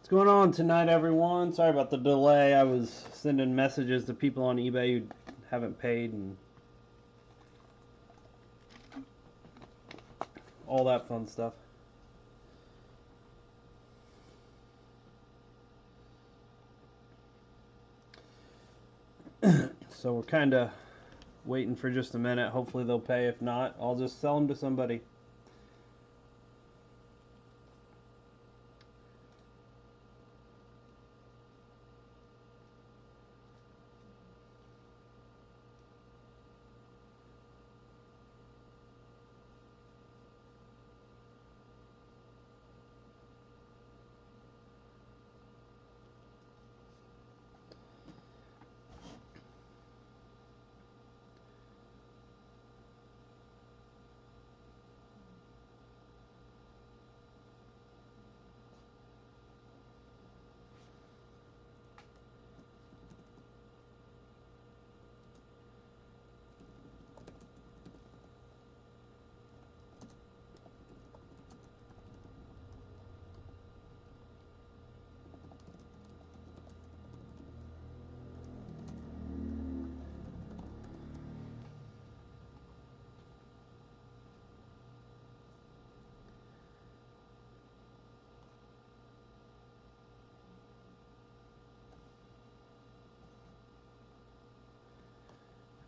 What's going on tonight, everyone? Sorry about the delay. I was sending messages to people on eBay who haven't paid and all that fun stuff. So we're kind of waiting for just a minute. Hopefully they'll pay. If not, I'll just sell them to somebody.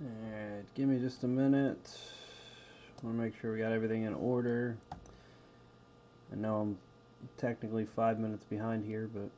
Alright, give me just a minute. I want to make sure we got everything in order. I know I'm technically 5 minutes behind here, but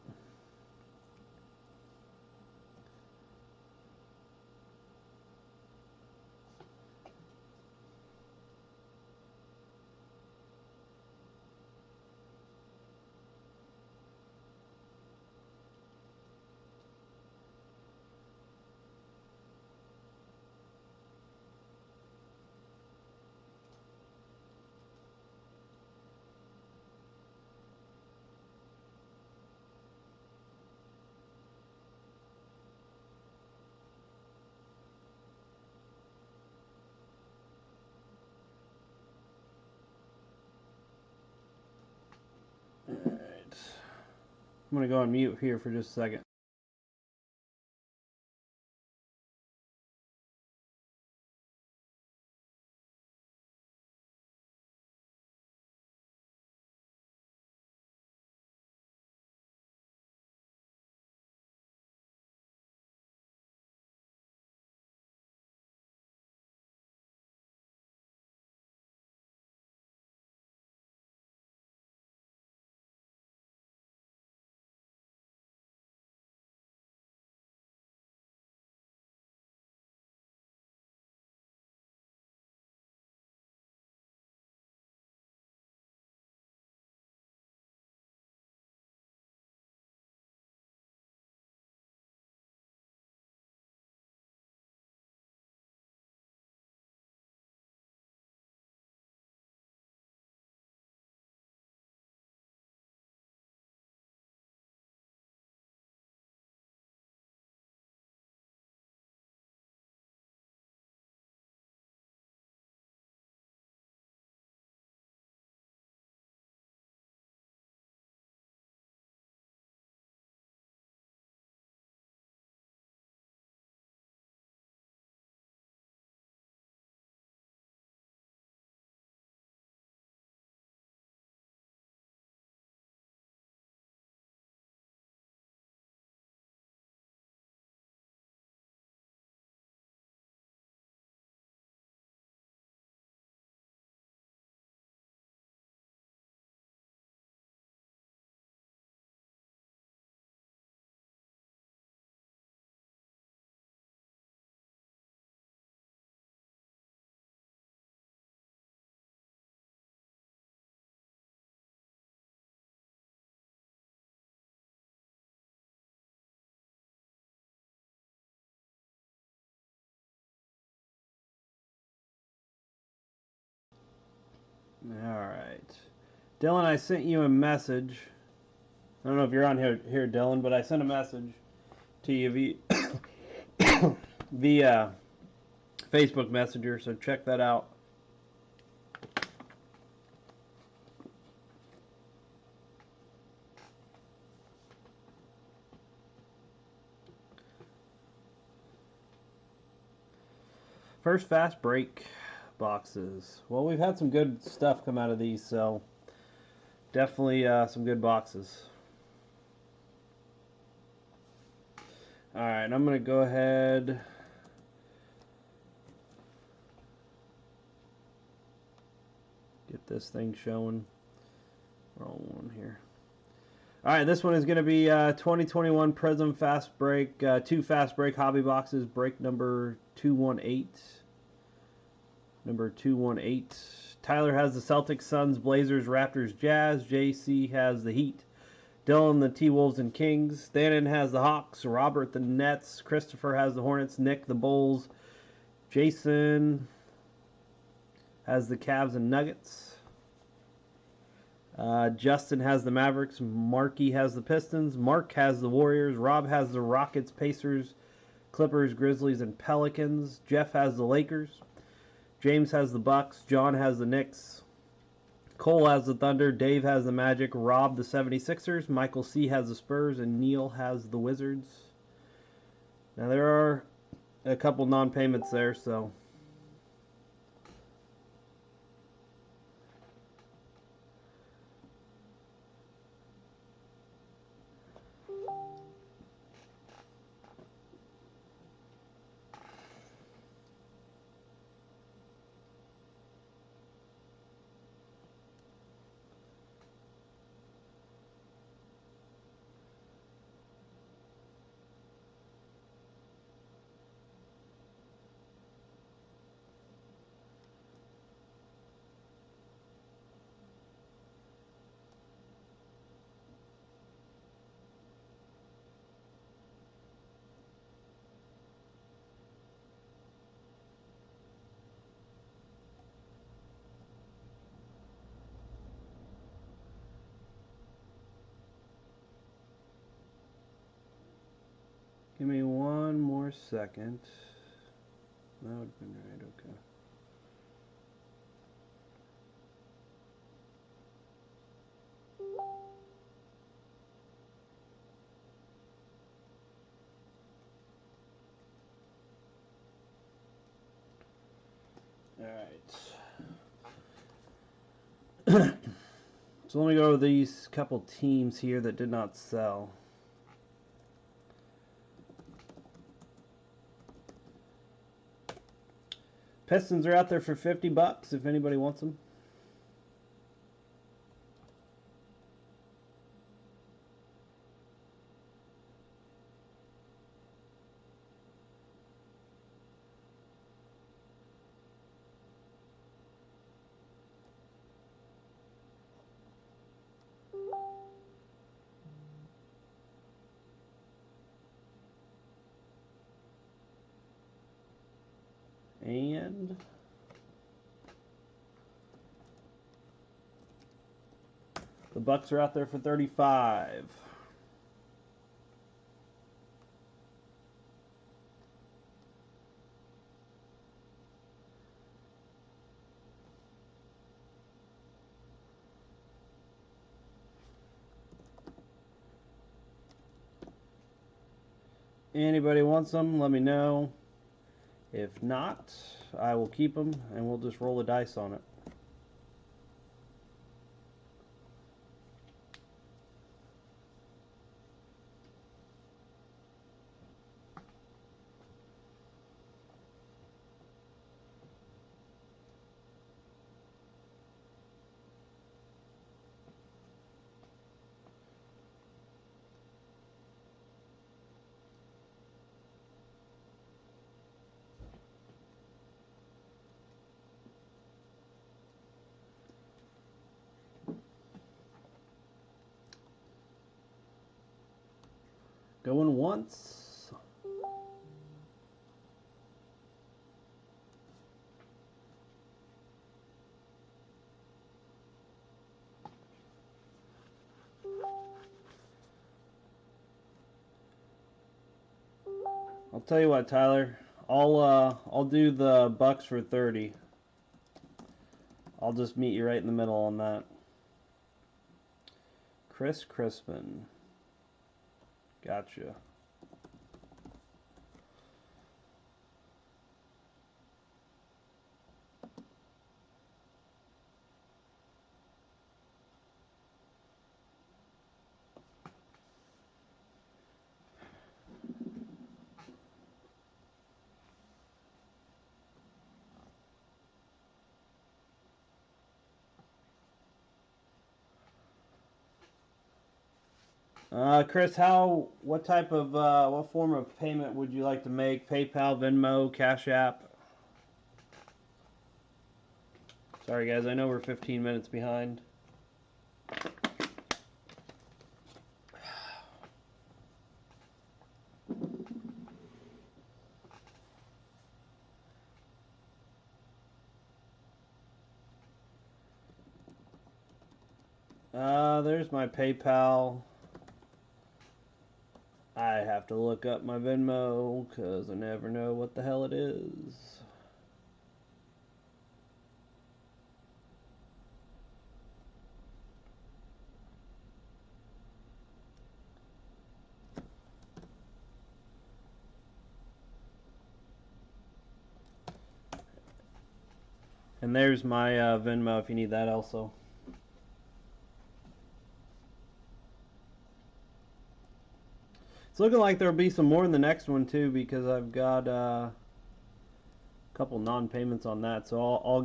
alright. I'm going to go on mute here for just a second. Alright. Dylan, I sent you a message. I don't know if you're on here, Dylan, but I sent a message to you via Facebook Messenger, so check that out. First fast break boxes. Well, we've had some good stuff come out of these, so definitely some good boxes. Alright, I'm going to go ahead. Get this thing showing. Wrong one here. Alright, this one is going to be 2021 Prism Fast Break. 2 Fast Break hobby boxes. Break number 218. Number 218. Tyler has the Celtics, Suns, Blazers, Raptors, Jazz. JC has the Heat. Dylan the T-Wolves and Kings. Thanon has the Hawks. Robert the Nets. Christopher has the Hornets. Nick the Bulls. Jason has the Cavs and Nuggets. Justin has the Mavericks. Marky has the Pistons. Mark has the Warriors. Rob has the Rockets, Pacers, Clippers, Grizzlies, and Pelicans. Jeff has the Lakers. James has the Bucks. John has the Knicks. Cole has the Thunder. Dave has the Magic. Rob the 76ers. Michael C. has the Spurs. And Neil has the Wizards. Now there are a couple non-payments there, so... Give me one more second. That would have been right, okay. Alright. So let me go over these couple teams here that did not sell. Pistons are out there for $50 if anybody wants them. And the Bucks are out there for $35. Anybody wants them, let me know. If not, I will keep them and we'll just roll the dice on it. Going once. I'll tell you what, Tyler. I'll do the Bucks for 30. I'll just meet you right in the middle on that. Chris Crispin. Gotcha. Chris, what type of, what form of payment would you like to make? PayPal, Venmo, Cash App? Sorry guys, I know we're 15 minutes behind. There's my PayPal. I have to look up my Venmo because I never know what the hell it is. And there's my Venmo if you need that also. It's looking like there'll be some more in the next one too because I've got a couple non-payments on that. So I'll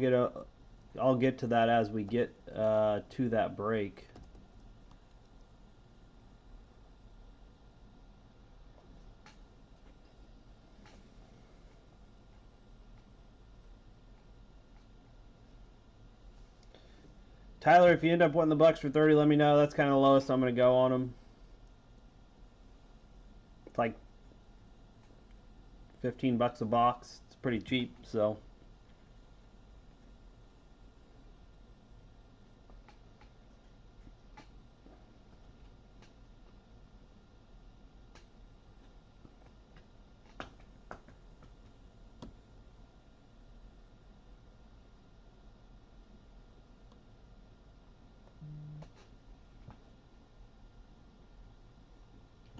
get to that as we get to that break. Tyler, if you end up wanting the Bucks for 30, let me know. That's kind of the lowest I'm going to go on them. It's like 15 bucks a box. It's pretty cheap, so.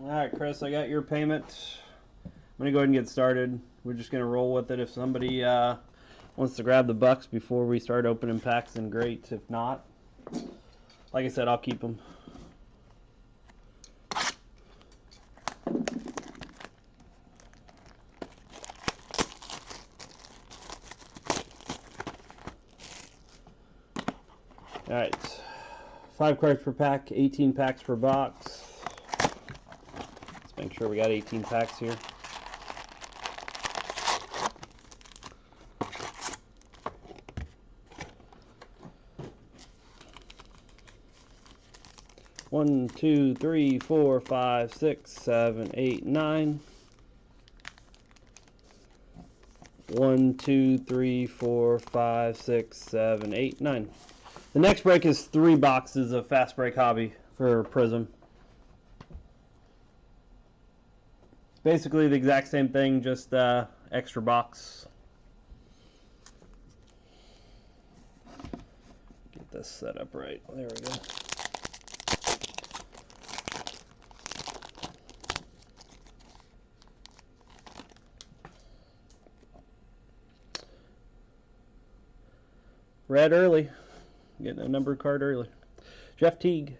Alright, Chris, I got your payment. I'm going to go ahead and get started. We're just going to roll with it. If somebody wants to grab the Bucks before we start opening packs, then great. If not, like I said, I'll keep them. Alright, 5 cards per pack, 18 packs per box. Let's make sure we got 18 packs here. One, two, three, four, 5, 6, 7, 8, 9. 1, 2, 3, 4, 5, 6, 7, 8, 9. The next break is 3 boxes of Fast Break Hobby for Prism. Basically the exact same thing, just extra box. Get this set up right. There we go. Red early. Getting a numbered card early. Jeff Teague.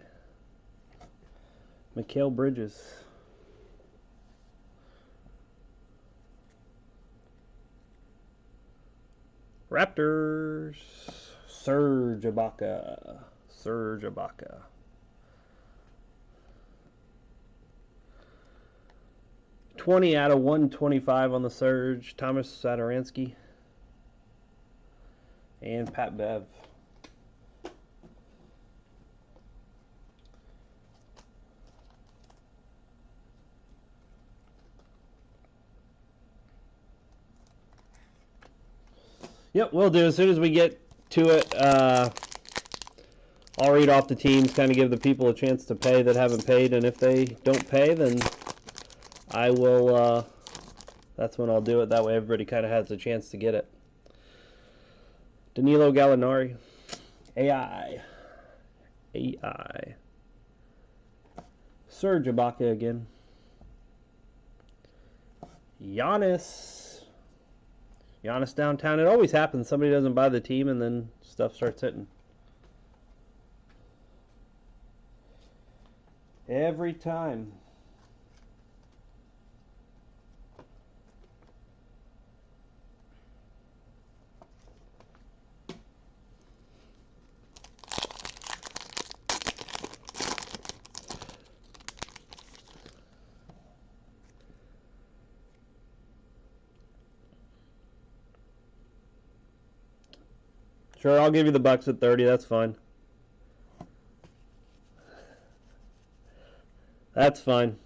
Mikal Bridges. Raptors. Serge Ibaka. Serge Ibaka. $20 out of 125 on the Serge. Thomas Satoransky. And Pat Bev. Yep, we'll do. As soon as we get to it, I'll read off the teams, kind of give the people a chance to pay that haven't paid, and if they don't pay, then I will, that's when I'll do it. That way everybody kind of has a chance to get it. Danilo Gallinari. AI. Serge Ibaka again. Giannis downtown. It always happens. Somebody doesn't buy the team and then stuff starts hitting. Every time. Sure, I'll give you the bucks at 30. That's fine. That's fine.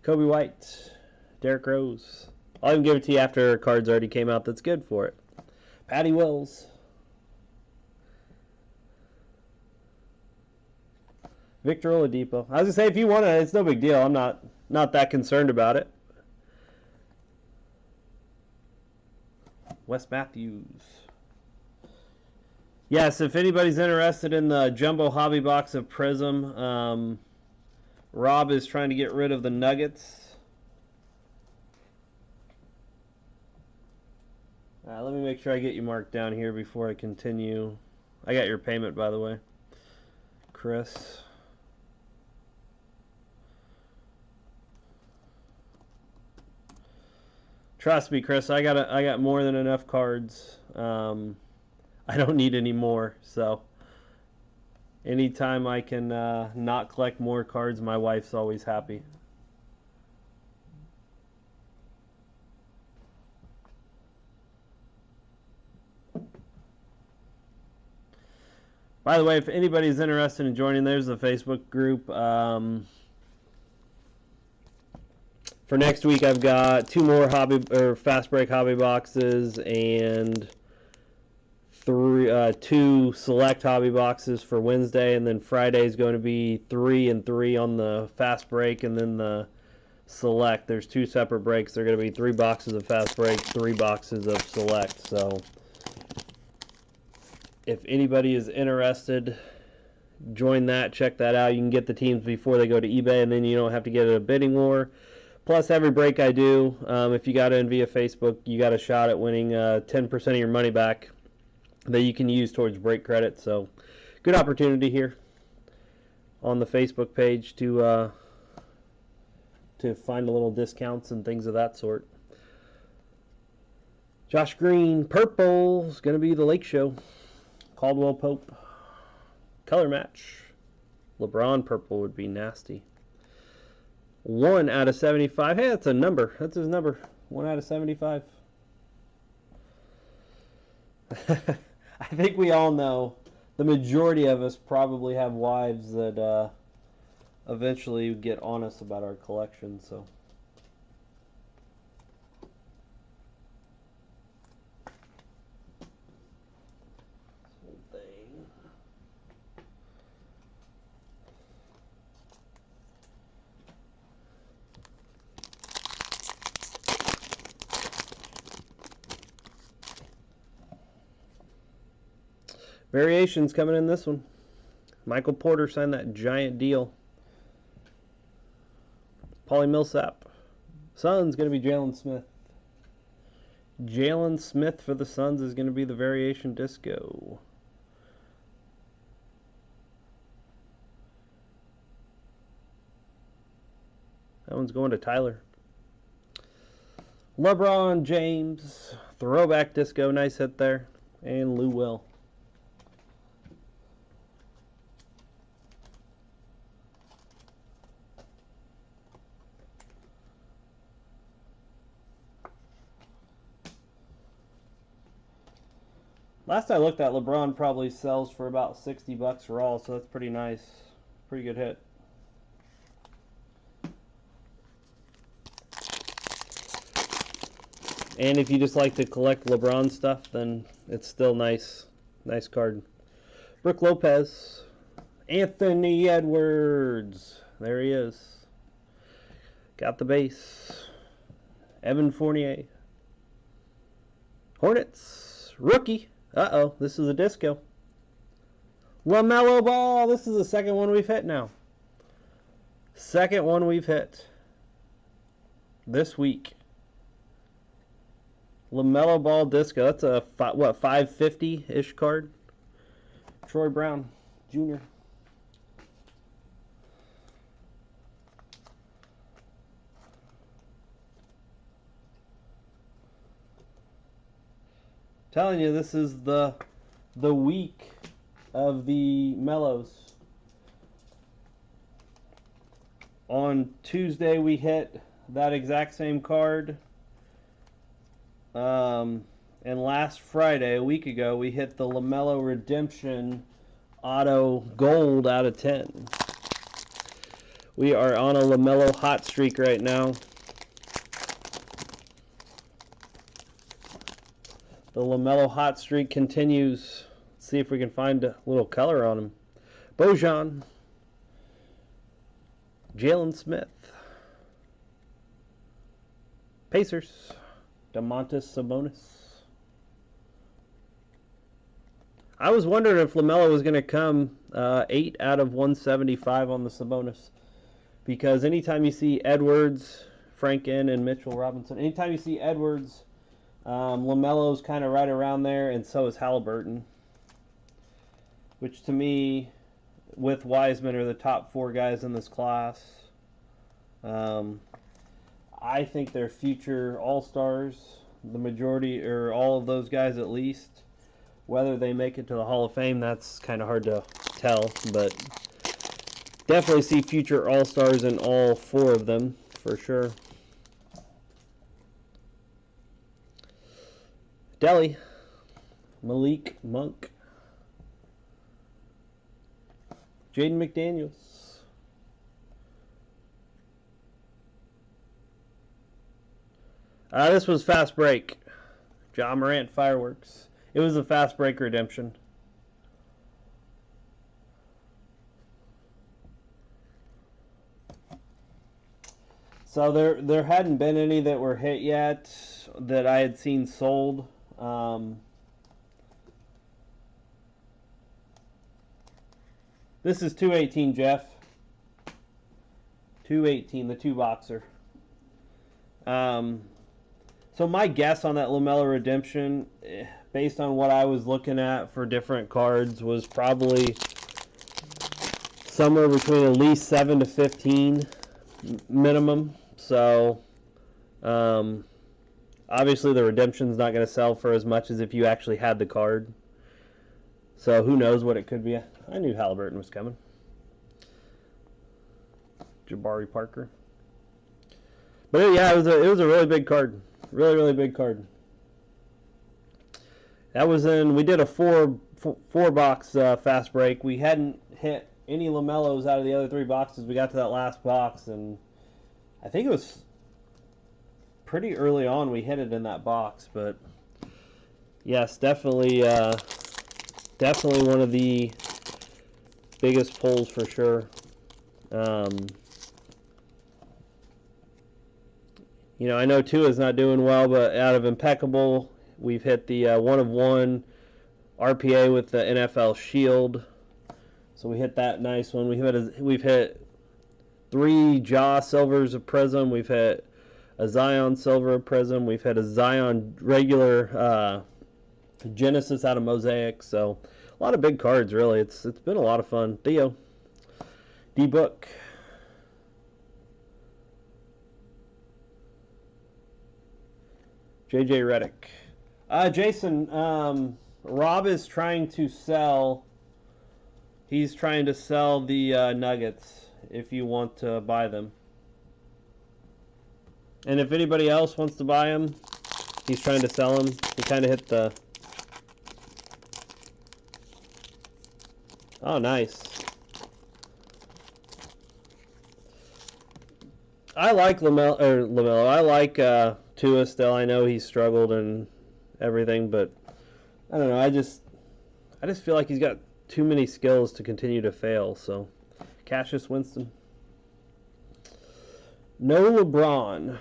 Kobe White, Derrick Rose. I'll even give it to you after cards already came out. That's good for it. Patty Wills. Victor Oladipo. I was gonna say, if you want it, it's no big deal. I'm not that concerned about it. Wes Matthews. Yes, if anybody's interested in the jumbo hobby box of Prism, Rob is trying to get rid of the Nuggets. Let me make sure I get you marked down here before I continue. I got your payment, by the way, Chris. Trust me, Chris, I got more than enough cards. I don't need any more, so anytime I can not collect more cards, my wife's always happy. By the way, if anybody's interested in joining, there's the Facebook group. For next week, I've got 2 more fast break hobby boxes and 2 select hobby boxes for Wednesday, and then Friday is going to be 3 and 3 on the fast break, and then the select. There's 2 separate breaks. They're going to be 3 boxes of fast break, 3 boxes of select. So if anybody is interested, join that. Check that out. You can get the teams before they go to eBay, and then you don't have to get a bidding war. Plus, every break I do, if you got in via Facebook, you got a shot at winning 10% of your money back that you can use towards break credit. So, good opportunity here on the Facebook page to find a little discounts and things of that sort. Josh Green, purple is going to be the Lake Show. Caldwell Pope, color match. LeBron purple would be nasty. 1 out of 75. Hey, that's a number. That's his number. 1 out of 75. I think we all know, the majority of us probably have wives that eventually get on us about our collection, so. Variations coming in this one. Michael Porter signed that giant deal. Paulie Millsap. Suns going to be Jalen Smith. Jalen Smith for the Suns is going to be the variation disco. That one's going to Tyler. LeBron James. Throwback disco. Nice hit there. And Lou Will. Last I looked at, LeBron probably sells for about $60 raw, so that's pretty nice. Pretty good hit. And if you just like to collect LeBron stuff, then it's still nice. Nice card. Brook Lopez. Anthony Edwards. There he is. Got the base. Evan Fournier. Hornets. Rookie. Uh-oh, this is a disco. LaMelo Ball. This is the second one we've hit now. Second one we've hit this week. LaMelo Ball disco. That's a, what, 550-ish card? Troy Brown Jr. Telling you, this is the week of the Melos. On Tuesday we hit that exact same card. And last Friday, a week ago, we hit the LaMelo Redemption Auto Gold out of 10. We are on a LaMelo hot streak right now. The LaMelo hot streak continues. Let's see if we can find a little color on him. Bojan. Jalen Smith. Pacers. Domantas Sabonis. I was wondering if LaMelo was going to come 8 out of 175 on the Sabonis. Because anytime you see Edwards, Franken, and Mitchell Robinson, anytime you see Edwards, LaMelo's kind of right around there, and so is Halliburton. Which to me, with Wiseman, are the top 4 guys in this class. I think they're future All-Stars. The majority, or all of those guys at least. Whether they make it to the Hall of Fame, that's kind of hard to tell, but definitely see future All-Stars in all 4 of them, for sure. Delhi, Malik Monk, Jaden McDaniels, this was fast break. Ja Morant fireworks. It was a fast break redemption. So there hadn't been any that were hit yet that I had seen sold. This is 218, Jeff. 218, the 2-boxer. So my guess on that LaMelo redemption, based on what I was looking at for different cards, was probably somewhere between at least 7 to 15 minimum. So obviously the redemption's not going to sell for as much as if you actually had the card. So who knows what it could be. I knew Halliburton was coming. Jabari Parker. But yeah, it was a really big card. Really big card. That was we did a four box fast break. We hadn't hit any LaMelos out of the other 3 boxes. We got to that last box, and I think it was pretty early on we hit it in that box. But yes, definitely one of the biggest pulls for sure. You know, I know Tua's not doing well, but out of Impeccable, we've hit the 1/1 RPA with the NFL Shield. So we hit that nice one. We've hit 3 Ja Silvers of Prism. We've hit a Zion Silver of Prism. We've hit a Zion regular Genesis out of Mosaic. So a lot of big cards, really. It's been a lot of fun. Theo. D-Book. JJ Redick. Jason, Rob is trying to sell. He's trying to sell the Nuggets if you want to buy them. And if anybody else wants to buy them, he's trying to sell them. He kind of hit the... Oh, nice. I like LaMelo. I like Tua still. I know he's struggled and everything, but I don't know. I just feel like he's got too many skills to continue to fail. So, Cassius Winston. No LeBron,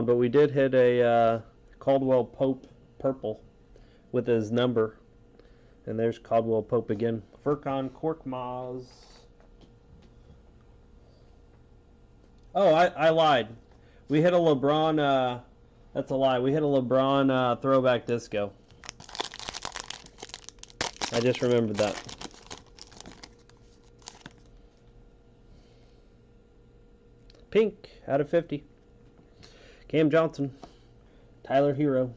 but we did hit a Caldwell Pope purple with his number, and there's Caldwell Pope again. Furkan Korkmaz. Oh, I lied. We hit a LeBron, that's a lie. We hit a LeBron throwback disco. I just remembered that. Pink out of 50. Cam Johnson. Tyler Hero.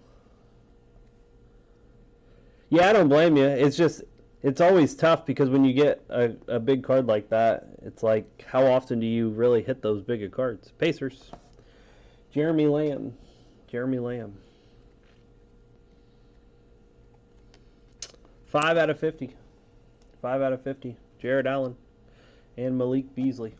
Yeah, I don't blame you. It's always tough because when you get a big card like that, it's like, how often do you really hit those bigger cards? Pacers. Jeremy Lamb. 5 out of 50. 5 out of 50. Jared Allen and Malik Beasley.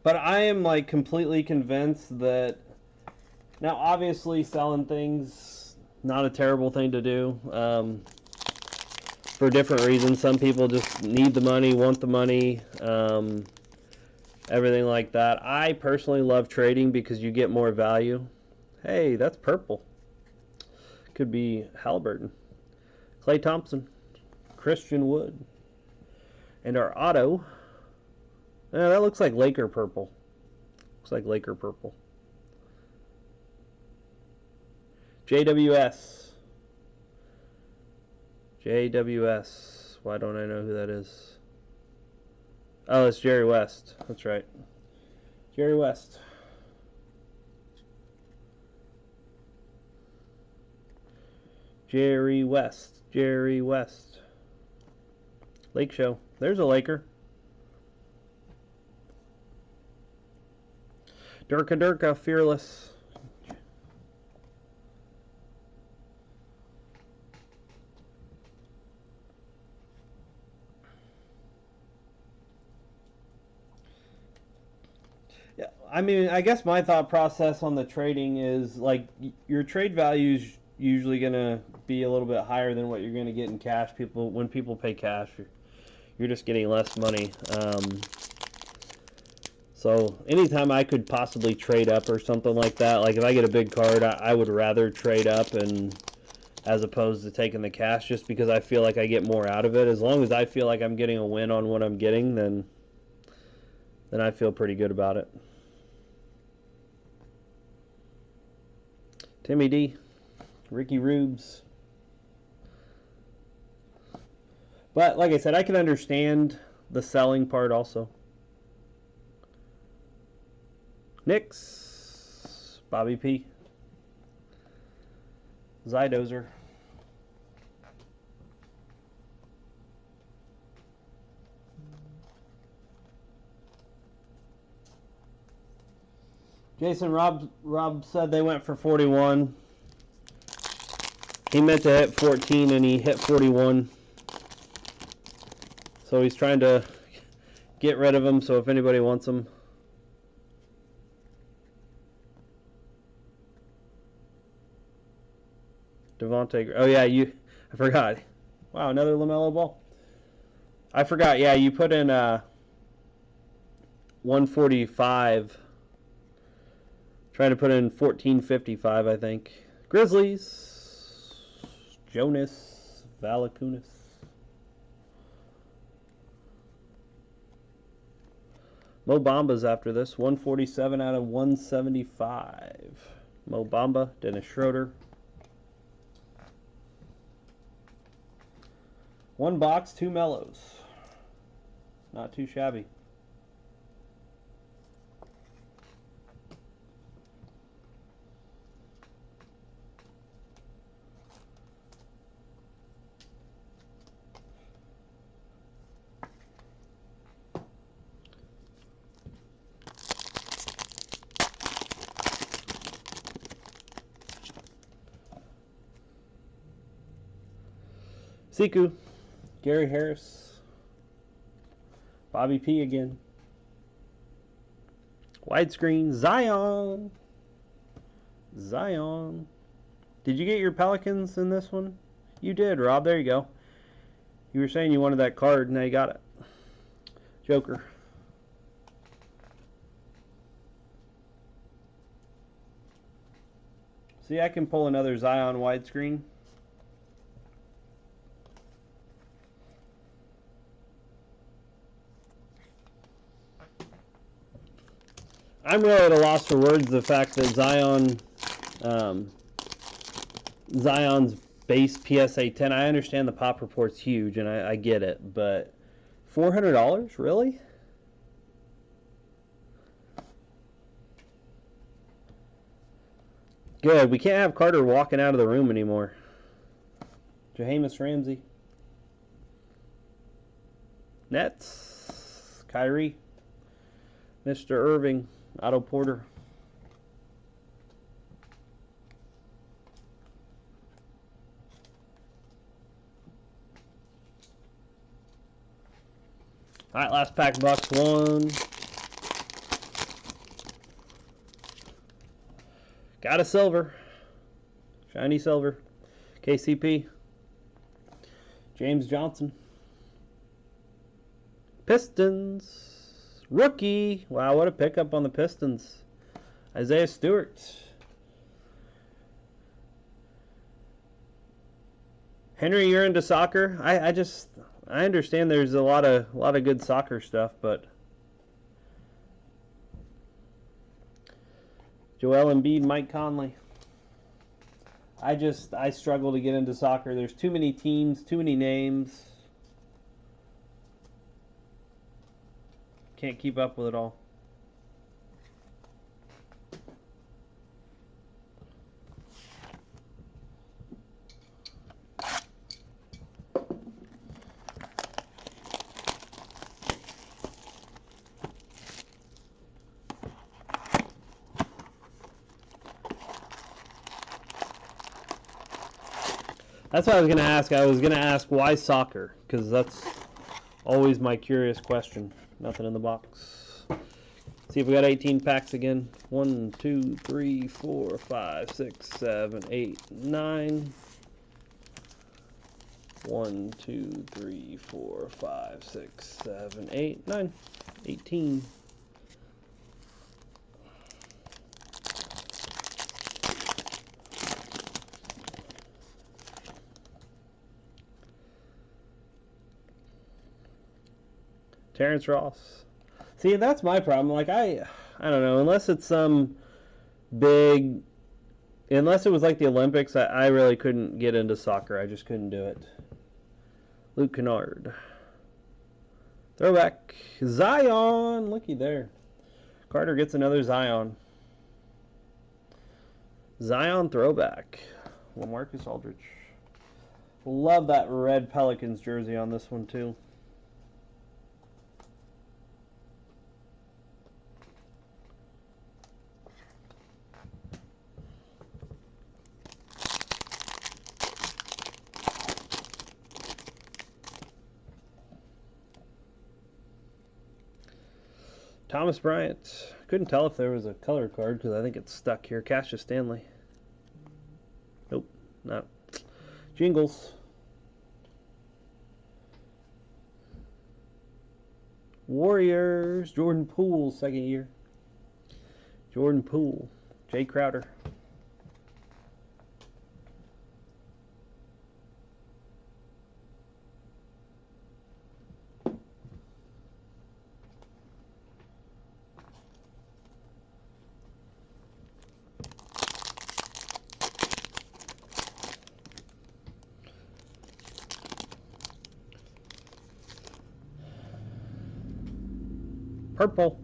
But I am like completely convinced that now obviously selling things not a terrible thing to do for different reasons. Some people just need the money, want the money, everything like that. I personally love trading because you get more value. Hey, that's purple. Could be Halliburton, Klay Thompson, Christian Wood, and our auto. That looks like Laker purple. Looks like Laker purple. JWS. JWS. Why don't I know who that is? Oh, it's Jerry West. That's right. Jerry West. Jerry West. Jerry West. Lake Show. There's a Laker. Durka Durka, Fearless. Yeah, I mean, I guess my thought process on the trading is like your trade value is usually going to be a little bit higher than what you're going to get in cash. When people pay cash, you're just getting less money. So anytime I could possibly trade up or something like that, like if I get a big card, I would rather trade up and as opposed to taking the cash, just because I feel like I get more out of it. As long as I feel like I'm getting a win on what I'm getting, then I feel pretty good about it. Timmy D, Ricky Rubes. But like I said, I can understand the selling part also. Knicks, Bobby P, Zydozer, Jason Rob said they went for 41. He meant to hit 14 and he hit 41. So he's trying to get rid of them, so if anybody wants them. Devontae. Oh yeah, I forgot. Wow, another LaMelo ball. I forgot. Yeah, you put in 145. Trying to put in 1455, I think. Grizzlies. Jonas Valanciunas. Mo Bamba's after this. 147 out of 175. Mo Bamba, Dennis Schroeder. One box, 2 Melos. Not too shabby. Siku, Gary Harris, Bobby P again. Widescreen, Zion. Zion. Did you get your Pelicans in this one? You did, Rob. There you go. You were saying you wanted that card, now you got it. Joker. See, I can pull another Zion widescreen. I'm really at a loss for words. The fact that Zion's base PSA 10. I understand the pop report's huge, and I get it, but $400, really? Good. We can't have Carter walking out of the room anymore. Jameis Ramsey. Nets. Kyrie. Mr. Irving. Otto Porter. All right, last pack, box 1. Got a silver. Shiny silver. KCP. James Johnson. Pistons. Rookie. Wow, what a pickup on the Pistons. Isaiah Stewart. Henry, you're into soccer? I understand there's a lot of good soccer stuff, but Joel Embiid, Mike Conley. I struggle to get into soccer. There's too many teams, too many names. Can't keep up with it all. That's what I was going to ask. I was going to ask why soccer, because that's always my curious question. Nothing in the box. See if we got 18 packs again. 1, 2, 3, 4, 5, 6, 7, 8, 9. 1, 2, 3, 4, 5, 6, 7, 8, 9. 18. Terrence Ross. See, that's my problem. Like, I don't know. Unless it's some big... Unless it was like the Olympics, I really couldn't get into soccer. I just couldn't do it. Luke Kennard. Throwback. Zion. Looky there. Carter gets another Zion. Zion throwback. LaMarcus Aldridge. Love that red Pelicans jersey on this one, too. Thomas Bryant. Couldn't tell if there was a color card because I think it's stuck here. Cassius Stanley. Nope, not. Jingles. Warriors. Jordan Poole, second year. Jordan Poole. Jay Crowder. Purple.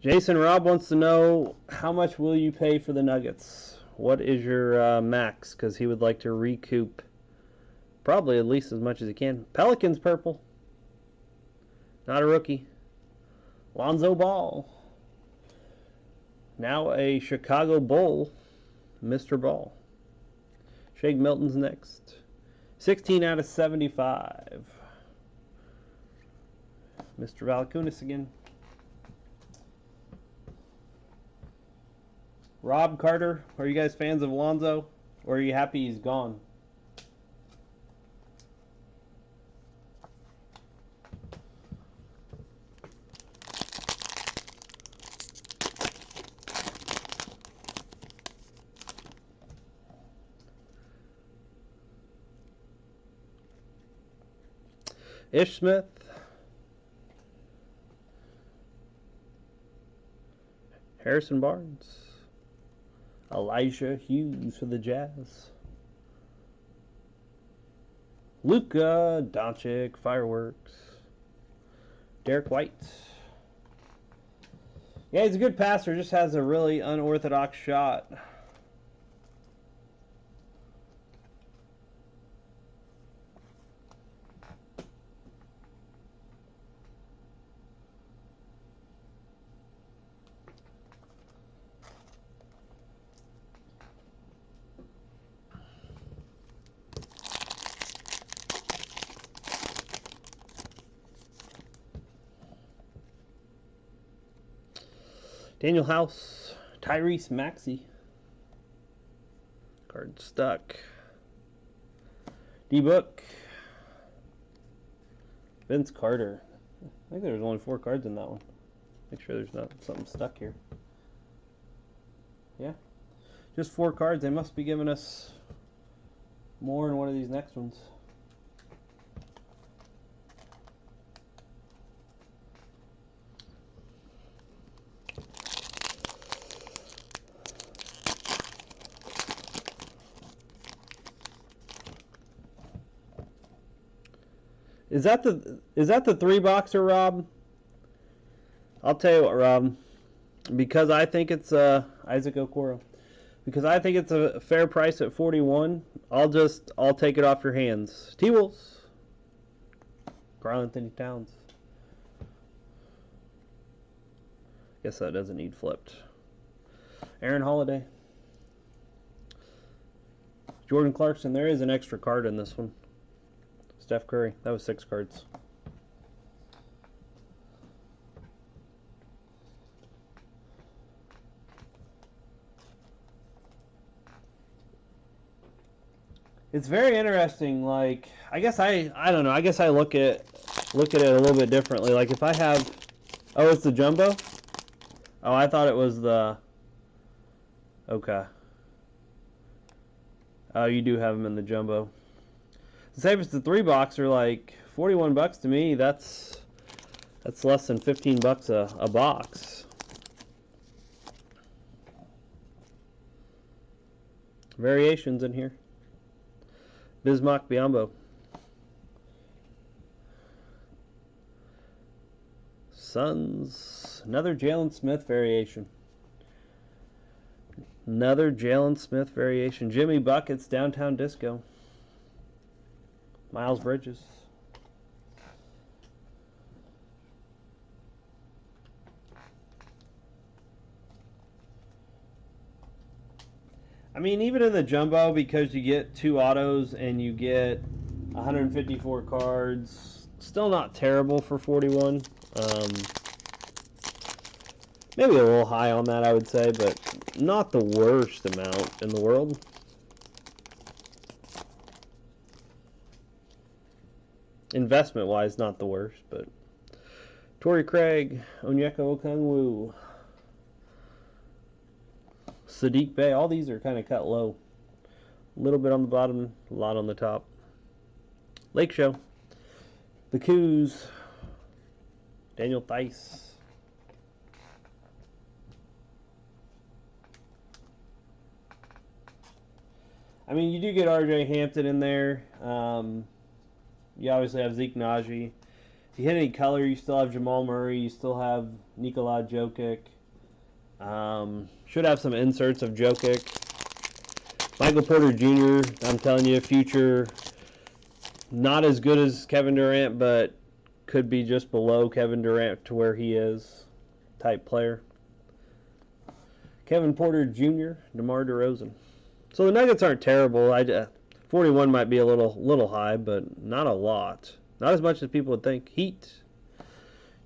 Jason Robb wants to know, how much will you pay for the Nuggets? What is your max? Because he would like to recoup probably at least as much as he can. Pelicans purple. Not a rookie. Lonzo Ball. Now a Chicago Bull. Mr. Ball. Shake Milton's next. 16 out of 75. Mr. Valanciunas again. Rob Carter, are you guys fans of Lonzo? Or are you happy he's gone? Ish Smith. Harrison Barnes. Elijah Hughes for the Jazz. Luka Doncic, Fireworks. Derek White. Yeah, he's a good passer, just has a really unorthodox shot. Daniel House, Tyrese Maxey. Card stuck. D-Book. Vince Carter. I think there's only 4 cards in that one. Make sure there's not something stuck here. Yeah. Just 4 cards. They must be giving us more in one of these next ones. Is that the 3-boxer, Rob? I'll tell you what, Rob. Because I think it's Isaac Okoro. Because I think it's a fair price at 41. I'll take it off your hands. T-Wolves. Karl-Anthony Towns. Guess that doesn't need flipped. Aaron Holiday. Jordan Clarkson. There is an extra card in this one. Steph Curry. That was 6 cards. It's very interesting. Like, I guess I don't know. I guess I look at it a little bit differently. Like if I have, oh, it's the jumbo. Oh, I thought it was the. Okay. Oh, you do have them in the jumbo. Say if it's the 3-boxer, like $41 to me, that's less than $15 a box. Variations in here. Bismack Biyombo. Suns. Another Jalen Smith variation. Another Jalen Smith variation. Jimmy Buckets, Downtown Disco. Miles Bridges. I mean, even in the jumbo, because you get 2 autos and you get 154 cards, still not terrible for 41. Maybe a little high on that, I would say, but not the worst amount in the world. Investment-wise, not the worst, but Torrey Craig, Onyeka Okongwu, Sadiq Bey. All these are kind of cut low. A little bit on the bottom, a lot on the top. Lake Show, the Coos, Daniel Theis. I mean, you do get R.J. Hampton in there. You obviously have Zeke Naji. If you hit any color, you still have Jamal Murray. You still have Nikola Jokic. Should have some inserts of Jokic. Michael Porter Jr., I'm telling you, future not as good as Kevin Durant, but could be just below Kevin Durant to where he is type player. Kevin Porter Jr., DeMar DeRozan. So the Nuggets aren't terrible. 41 might be a little high, but not a lot. Not as much as people would think. Heat.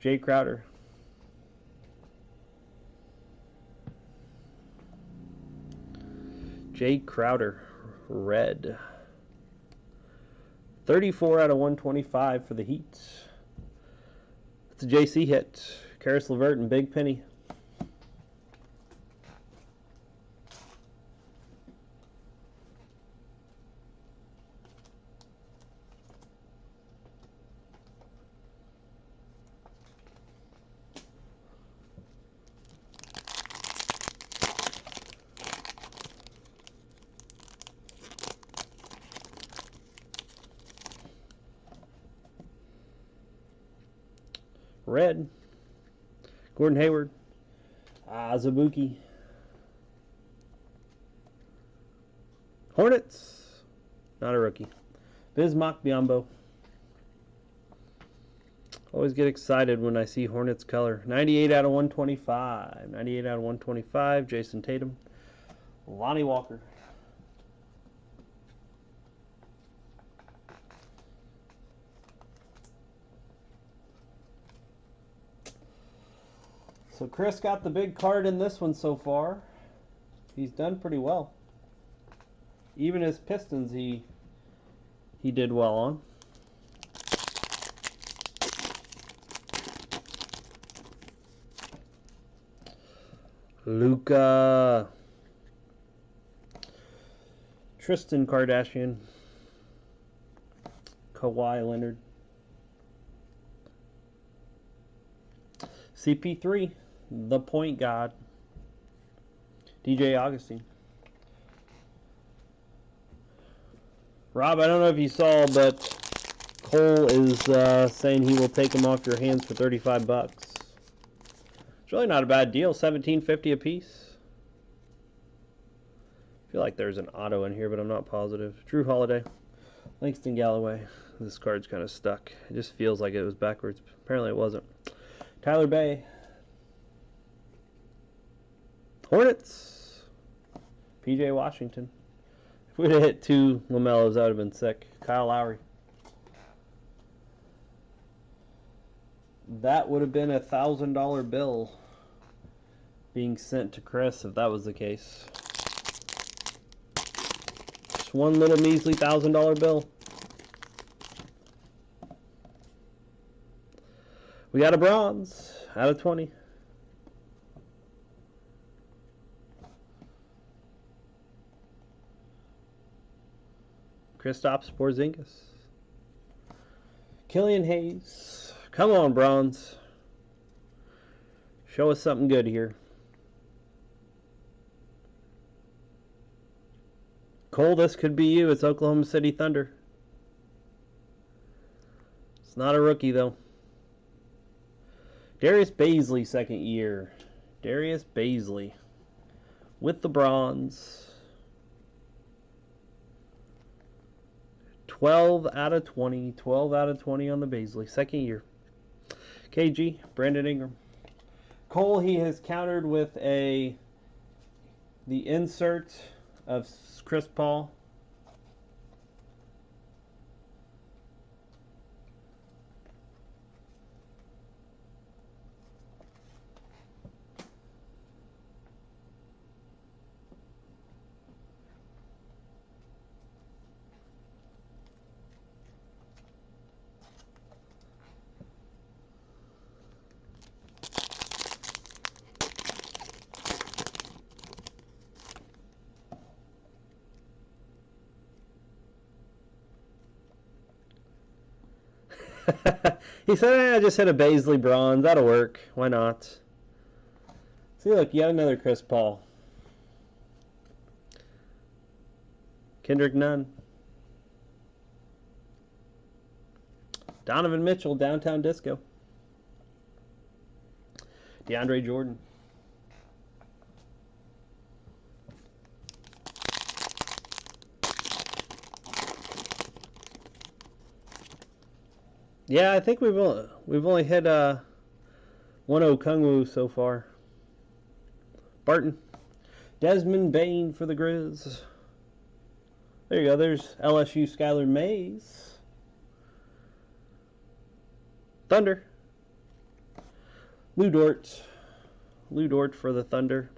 Jay Crowder. Jay Crowder. Red. 34 out of 125 for the Heat. It's a JC hit. Karis LeVert and Big Penny. Red. Gordon Hayward. Zabuki. Hornets. Not a rookie. Bismack Biyombo. Always get excited when I see Hornets color. 98 out of 125. 98 out of 125. Jason Tatum. Lonnie Walker. So Chris got the big card in this one so far. He's done pretty well. Even his Pistons he did well on. Luka. Tristan Kardashian. Kawhi Leonard. CP3, the point god. DJ Augustine. Rob, I don't know if you saw, but Cole is saying he will take them off your hands for $35. It's really not a bad deal. $17.50 a piece. I feel like there's an auto in here, but I'm not positive. Drew Holiday. Langston Galloway. This card's kind of stuck. It just feels like it was backwards. Apparently it wasn't. Tyler Bay. Hornets. PJ Washington. If we'd have hit 2 LaMelos, that would have been sick. Kyle Lowry. That would have been a $1,000 bill being sent to Chris if that was the case. Just one little measly $1,000 bill. We got a bronze out of 20. Kristaps Porzingis. Killian Hayes. Come on, bronze. Show us something good here. Cole, this could be you. It's Oklahoma City Thunder. It's not a rookie, though. Darius Baisley, second year. Darius Baisley with the bronze. 12 out of 20. 12 out of 20 on the Baisley. Second year. KG, Brandon Ingram. Cole, he has countered with the insert of Chris Paul. He said, I just hit a Baisley bronze. That'll work. Why not? See, look, yet another Chris Paul. Kendrick Nunn. Donovan Mitchell, Downtown Disco. DeAndre Jordan. Yeah, I think we've only hit one Okongwu so far. Barton. Desmond Bain for the Grizz. There you go. There's LSU Skylar Mays. Thunder. Lou Dort. Lou Dort for the Thunder.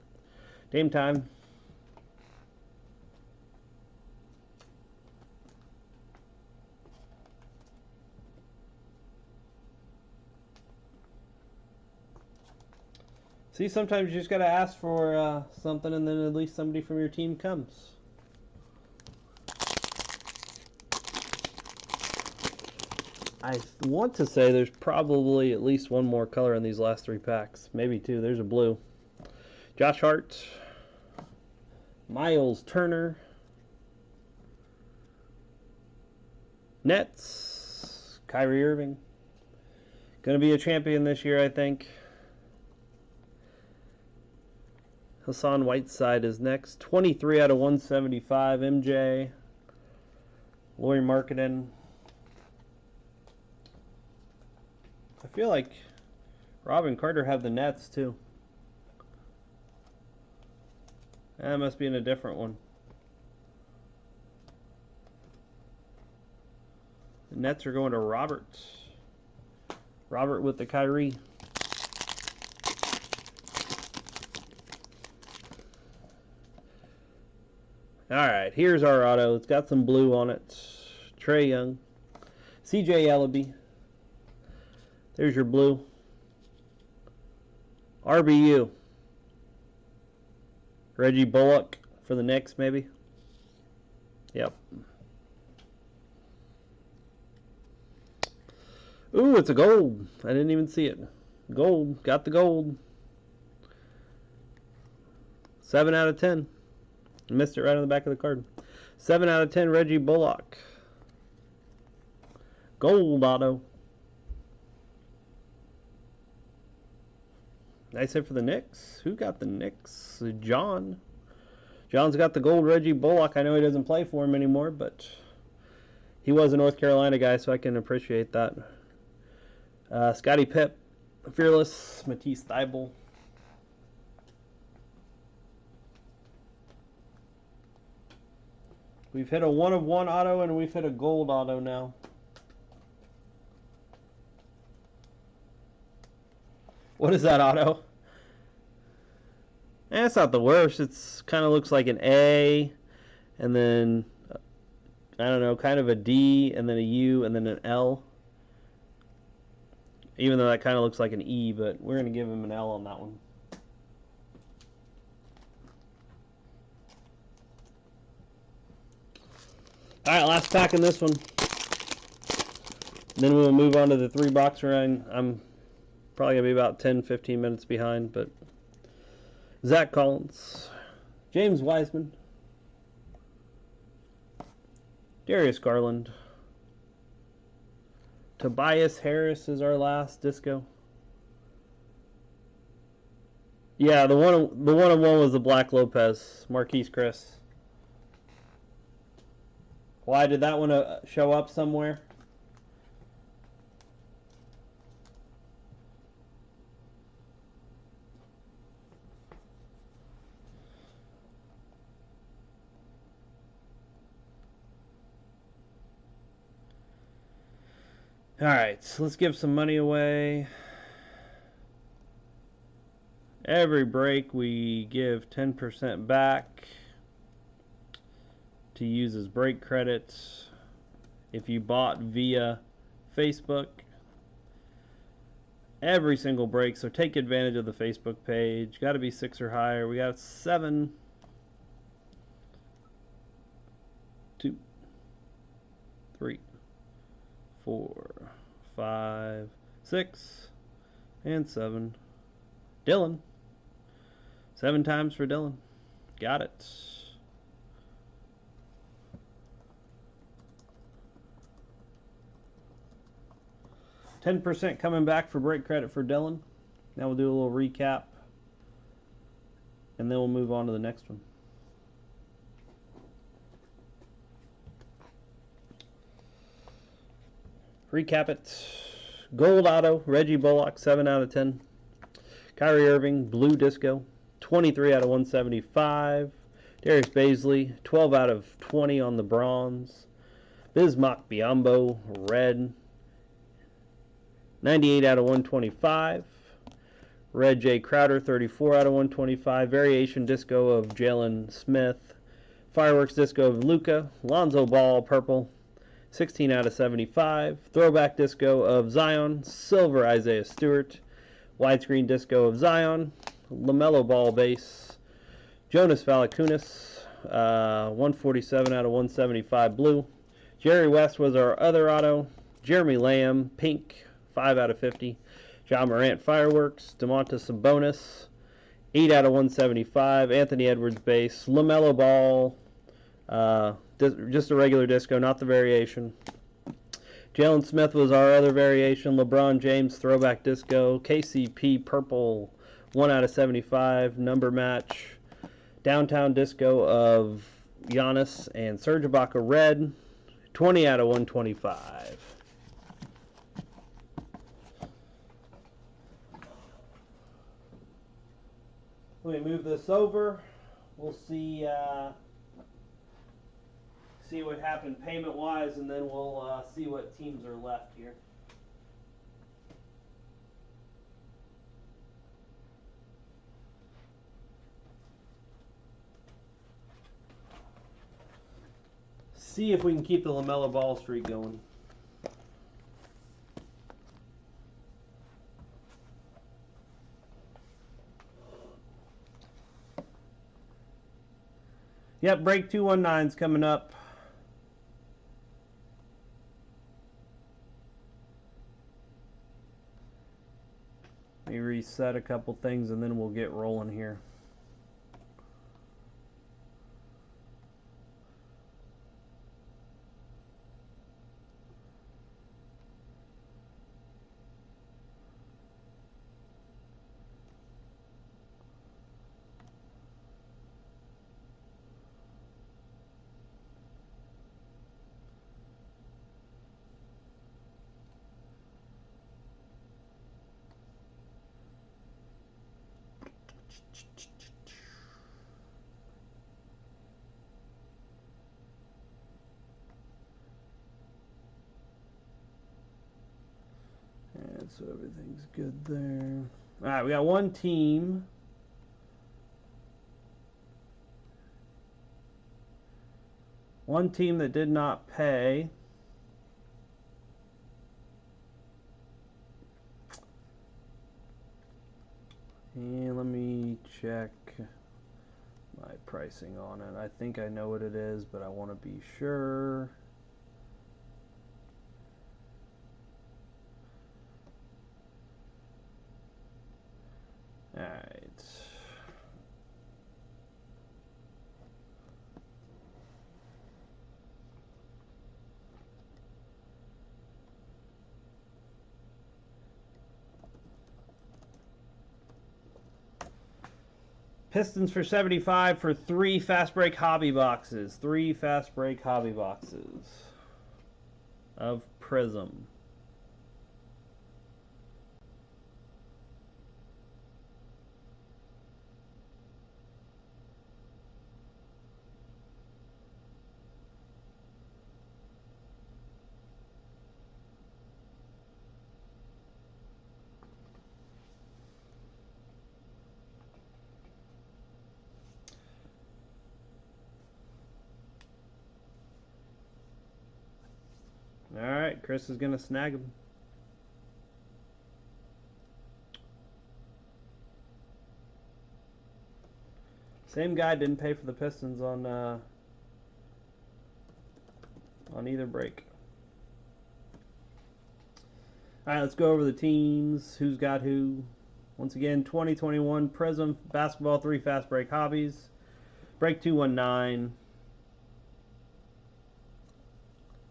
Dame Time. See, sometimes you just got to ask for something, and then at least somebody from your team comes. I want to say there's probably at least one more color in these last 3 packs. Maybe 2. There's a blue. Josh Hart. Miles Turner. Nets. Kyrie Irving. Going to be a champion this year, I think. Hassan Whiteside is next. 23 out of 175. MJ. Lauri Markkanen. I feel like Rob and Carter have the Nets too. That must be in a different one. The Nets are going to Robert. Robert with the Kyrie. Alright, here's our auto. It's got some blue on it. Trae Young. CJ Ellaby. There's your blue. RBU. Reggie Bullock for the Knicks, maybe. Yep. Ooh, it's a gold. I didn't even see it. Gold. Got the gold. 7 out of 10. Missed it right on the back of the card. 7 out of 10, Reggie Bullock. Gold auto. Nice hit for the Knicks. Who got the Knicks? John. John's got the gold Reggie Bullock. I know he doesn't play for him anymore, but he was a North Carolina guy, so I can appreciate that. Scottie Pipp. Fearless. Matisse Thybulle. We've hit a 1 of 1 auto, and we've hit a gold auto now. What is that auto? It's not the worst. It's kind of looks like an A, and then, I don't know, kind of a D, and then a U, and then an L. Even though that kind of looks like an E, but we're going to give him an L on that one. Alright, last pack in this one. Then we'll move on to the 3-box round. I'm probably going to be about 10-15 minutes behind, but Zach Collins, James Wiseman, Darius Garland, Tobias Harris is our last disco. Yeah, the one of one was the Black Lopez, Marquise Chris. Why did that one show up somewhere? Alright, so let's give some money away. Every break we give 10% back to use as break credits if you bought via Facebook. Every single break, so take advantage of the Facebook page. Got to be 6 or higher. We got 7, 2, 3, 4, 5, 6, and 7. Dylan. 7 times for Dylan. Got it. $10% coming back for break credit for Dylan. Now we'll do a little recap, and then we'll move on to the next one. Recap it. Gold auto, Reggie Bullock, 7 out of 10. Kyrie Irving, blue disco, 23 out of 175. Darius Baisley, 12 out of 20 on the bronze. Bismack Biyombo, red, 98 out of 125. Red J. Crowder, 34 out of 125. Variation disco of Jalen Smith. Fireworks disco of Luka. Lonzo Ball, purple, 16 out of 75. Throwback disco of Zion. Silver Isaiah Stewart. Widescreen disco of Zion. LaMelo Ball base. Jonas Valanciunas, 147 out of 175 blue. Jerry West was our other auto. Jeremy Lamb, pink, 5 out of 50. John Morant fireworks. DeMontis Sabonis, 8 out of 175. Anthony Edwards base. LaMelo Ball, just a regular disco, not the variation. Jalen Smith was our other variation. LeBron James throwback disco. KCP purple, 1 out of 75. Number match. Downtown disco of Giannis and Serge Ibaka red, 20 out of 125. Let me move this over. We'll see what happened payment-wise, and then we'll see what teams are left here. see if we can keep the LaMelo Ball streak going. Yep, break 219's coming up. Let me reset a couple things and then we'll get rolling here. And so everything's good there. All right, we got one team. One team that did not pay. And let me check my pricing on it. I think I know what it is, but I want to be sure. All right. Pistons for 75 for 3 fast break hobby boxes. 3 fast break hobby boxes of Prism. All right, Chris is going to snag him. Same guy didn't pay for the Pistons on either break. All right, let's go over the teams. Who's got who? Once again, 2021 Prism Basketball 3 Fast Break Hobbies. Break 219.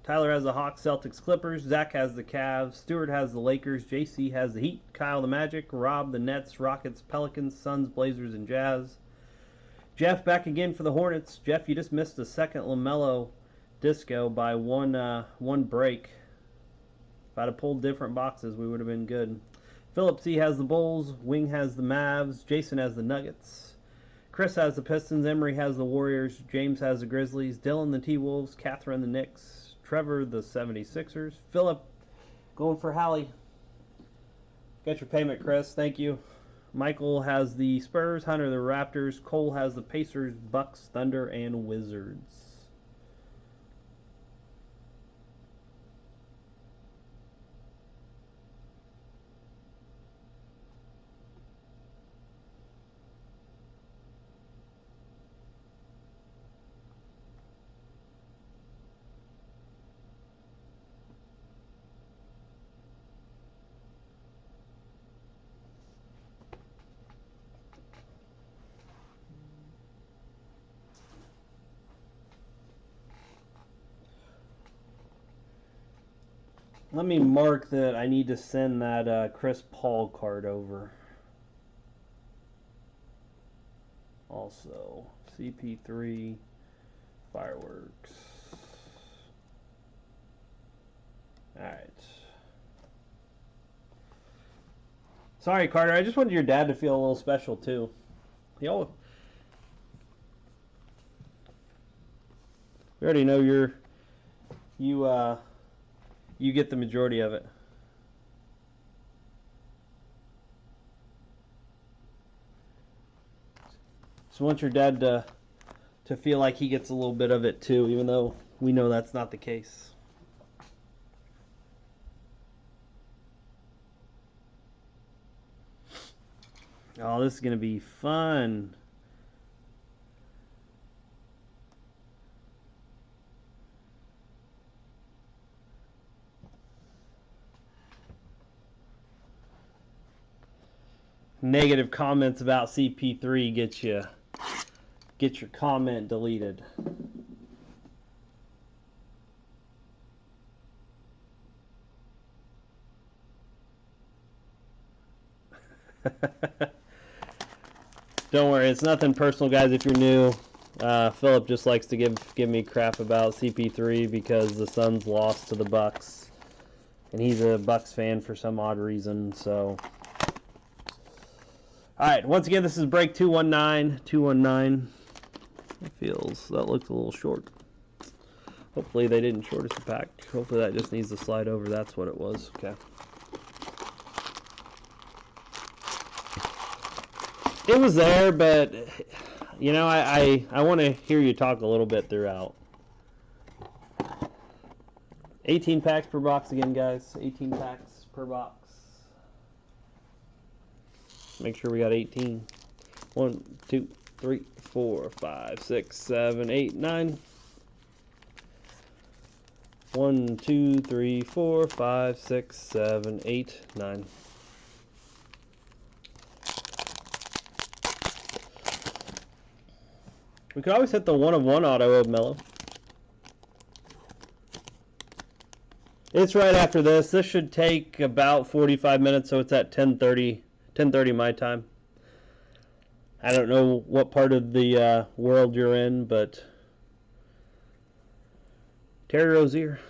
Tyler has the Hawks, Celtics, Clippers. Zach has the Cavs. Stewart has the Lakers. JC has the Heat. Kyle the Magic. Rob the Nets, Rockets, Pelicans, Suns, Blazers, and Jazz. Jeff back again for the Hornets. Jeff, you just missed the second LaMelo disco by one break. If I'd have pulled different boxes, we would have been good. Philip C has the Bulls. Wing has the Mavs. Jason has the Nuggets. Chris has the Pistons. Emery has the Warriors. James has the Grizzlies. Dylan the T-Wolves. Catherine the Knicks. Trevor the 76ers. Philip going for Hallie. Get your payment, Chris. Thank you. Michael has the Spurs. Hunter the Raptors. Cole has the Pacers, Bucks, Thunder, and Wizards. Let me mark that I need to send that Chris Paul card over. Also, CP3 fireworks. Alright. Sorry, Carter. I just wanted your dad to feel a little special, too. We already know you get the majority of it. So I want your dad to feel like he gets a little bit of it too, even though we know that's not the case. Oh, this is going to be fun. Negative comments about CP3 get your comment deleted. Don't worry, it's nothing personal, guys. If you're new, Philip just likes to give me crap about CP3 because the Suns lost to the Bucks, and he's a Bucks fan for some odd reason. So, all right. Once again, this is break 219. 219. That looks a little short. Hopefully they didn't short us a pack. Hopefully that just needs to slide over. That's what it was. Okay. It was there, but you know, I want to hear you talk a little bit throughout. 18 packs per box again, guys. 18 packs per box. Make sure we got 18. 1, 2, 3, 4, 5, 6, 7, 8, 9. 1, 2, 3, 4, 5, 6, 7, 8, 9. We could always hit the 1 of 1 auto of Melo. It's right after this. This should take about 45 minutes, so it's at 10:30 my time. I don't know what part of the world you're in, but Terry Rozier,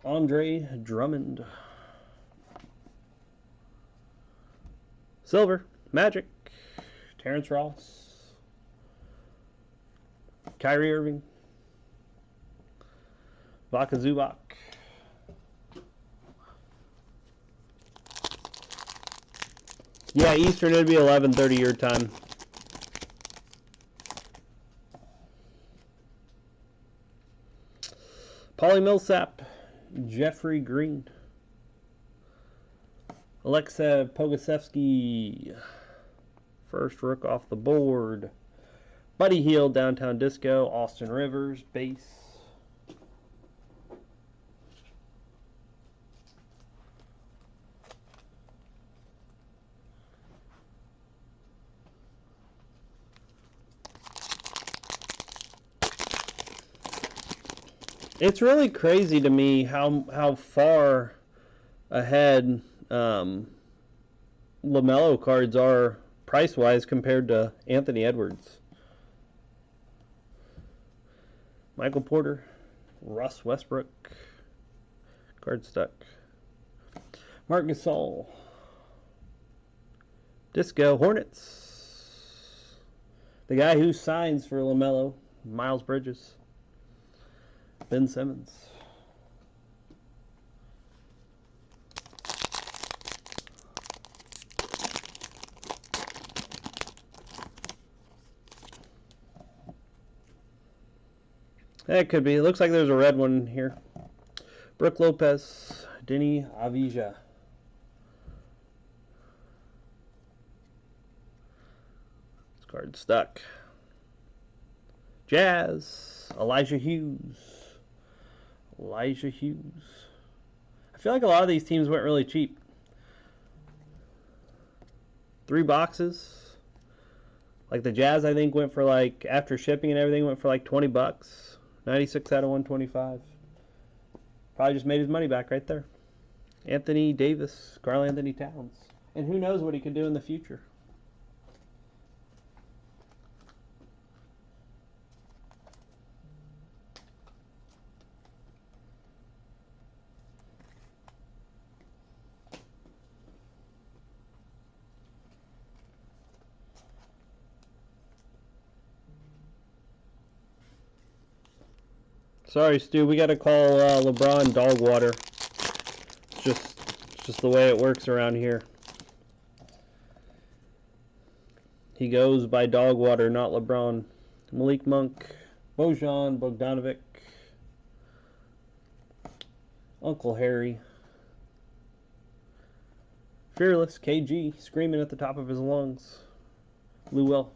Andre Drummond, Silver, Magic, Terrence Ross, Kyrie Irving, Vaka Zubac, yeah, Eastern, it'd be 11:30 your time. Paulie Millsap, Jeffrey Green, Alexa Pokusevski, first rook off the board. Buddy Hield, Downtown Disco, Austin Rivers, base. It's really crazy to me how far ahead LaMelo cards are price-wise compared to Anthony Edwards. Michael Porter, Russ Westbrook, card stuck. Marc Gasol, Disco, Hornets. The guy who signs for LaMelo, Miles Bridges, Ben Simmons. That could be. It looks like there's a red one here. Brook Lopez, Denny Avija. This card stuck. Jazz, Elijah Hughes. Elijah Hughes. I feel like a lot of these teams went really cheap. 3 boxes. Like the Jazz, I think, went for like, after shipping and everything, went for like 20 bucks. 96 out of 125. Probably just made his money back right there. Anthony Davis, Karl Anthony Towns. And who knows what he could do in the future. Sorry, Stu, we got to call LeBron dog water. It's just the way it works around here. He goes by dog water, not LeBron. Malik Monk, Bojan Bogdanovic, Uncle Harry. Fearless, KG, screaming at the top of his lungs. Blue Will.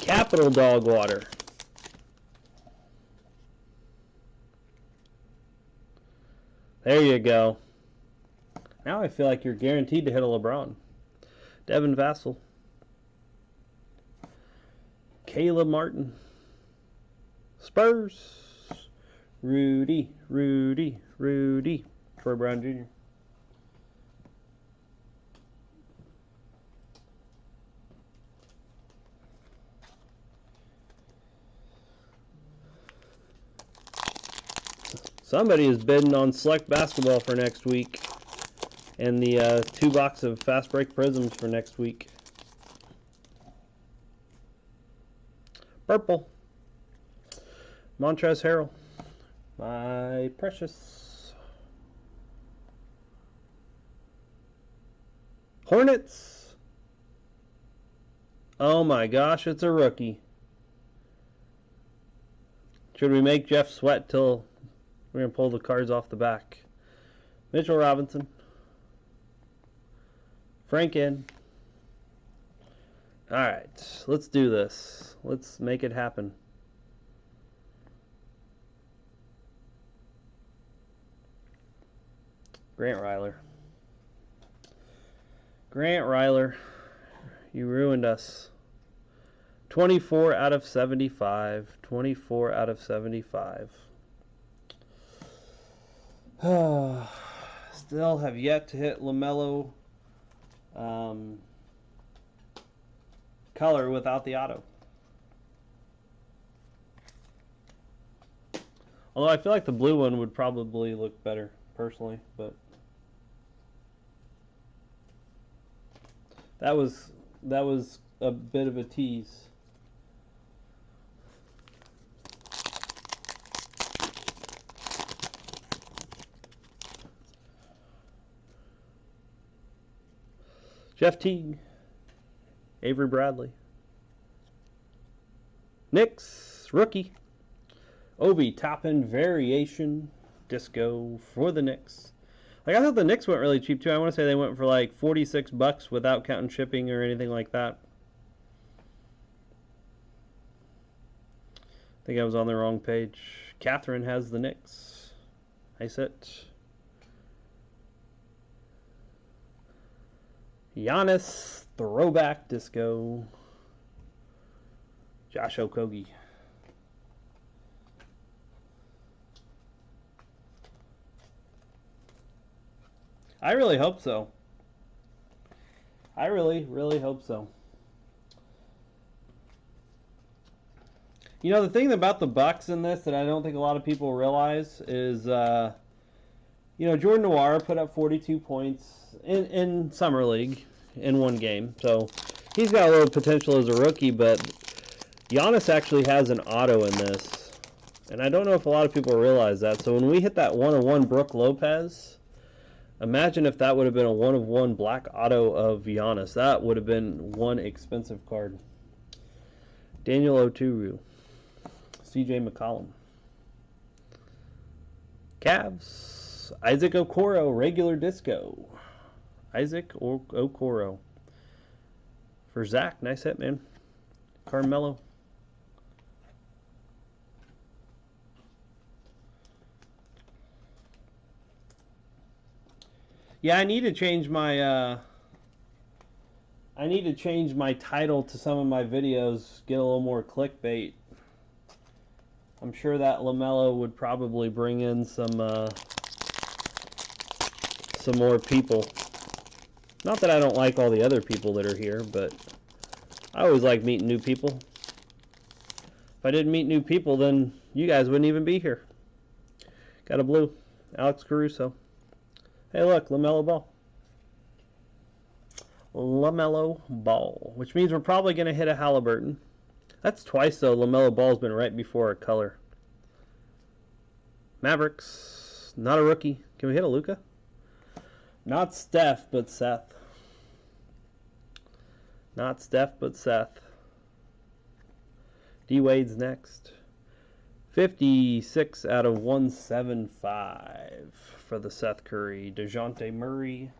Capital Dog Water. There you go. Now I feel like you're guaranteed to hit a LeBron. Devin Vassell. Kayla Martin. Spurs. Rudy. Troy Brown Jr. Somebody is bidding on select basketball for next week. And the 2 box of Fast Break Prisms for next week. Purple. Montrezl Harrell. My precious. Hornets. Oh my gosh, it's a rookie. Should we make Jeff sweat till we're going to pull the cards off the back? Mitchell Robinson. Frank in. Alright, let's do this. Let's make it happen. Grant Ryler. Grant Ryler, you ruined us. 24 out of 75. 24 out of 75. Still have yet to hit LaMelo color without the auto. Although I feel like the blue one would probably look better personally, but that was a bit of a tease. Jeff Teague. Avery Bradley. Knicks, rookie. Obi Toppin variation disco for the Knicks. Like, I thought the Knicks went really cheap too. I want to say they went for like $46 without counting shipping or anything like that. I think I was on the wrong page. Catherine has the Knicks. Nice hit. Giannis, throwback disco. Josh Okogie. I really hope so. I really hope so. You know, the thing about the Bucks in this that I don't think a lot of people realize is, you know, Jordan Nwora put up 42 points in Summer League in one game. So he's got a little potential as a rookie, but Giannis actually has an auto in this. And I don't know if a lot of people realize that. So when we hit that 1-of-1 Brook Lopez, imagine if that would have been a 1-of-1 black auto of Giannis. That would have been one expensive card. Daniel Oturu. CJ McCollum. Cavs. Isaac Okoro, regular disco. Isaac Okoro. For Zach, nice hit, man. Carmelo. Yeah, I need to change my title to some of my videos, get a little more clickbait. I'm sure that LaMelo would probably bring in some more people. Not that I don't like all the other people that are here, but I always like meeting new people. If I didn't meet new people, then you guys wouldn't even be here. Got a blue. Alex Caruso. Hey, look, LaMelo Ball. LaMelo Ball, which means we're probably going to hit a Halliburton. That's twice, though. LaMelo Ball's been right before a color. Mavericks. Not a rookie. Can we hit a Luka? Not Steph, but Seth. Not Steph, but Seth. D Wade's next. 56 out of 175 for the Seth Curry. DeJounte Murray.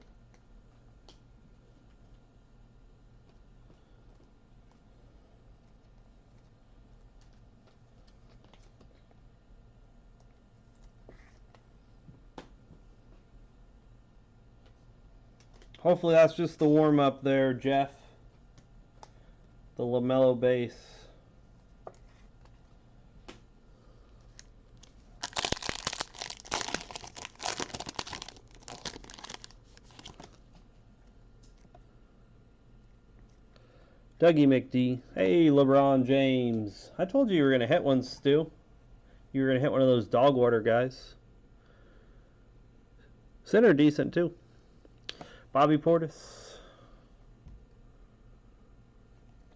Hopefully that's just the warm-up there, Jeff. The LaMelo base. Dougie McD. Hey, LeBron James. I told you you were going to hit one, Stu. You were going to hit one of those dog water guys. Center decent, too. Bobby Portis.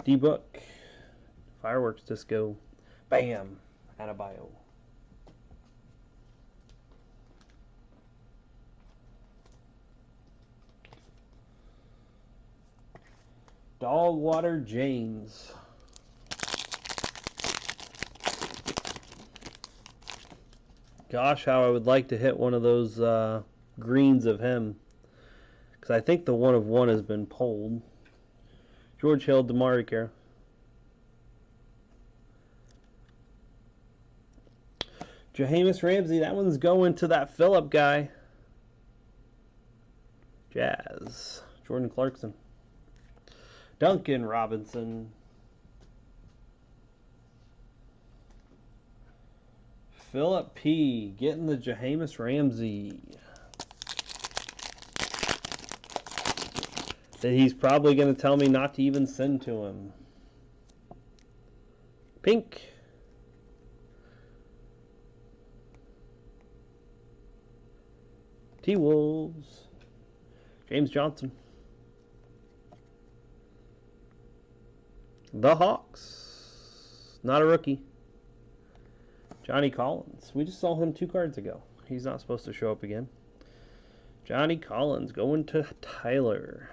D-Book. Fireworks Disco. Bam. Adebayo. Dogwater James. Gosh, how I would like to hit one of those greens of him. Because I think the 1 of 1 has been pulled. George Hill, DeMar Carroll. Jameis Ramsey, that one's going to that Phillip guy. Jazz. Jordan Clarkson. Duncan Robinson. Phillip P. Getting the Jameis Ramsey. That he's probably going to tell me not to even send to him. Pink. T-Wolves. James Johnson. The Hawks. Not a rookie. Johnny Collins. We just saw him 2 cards ago. He's not supposed to show up again. Johnny Collins going to Tyler.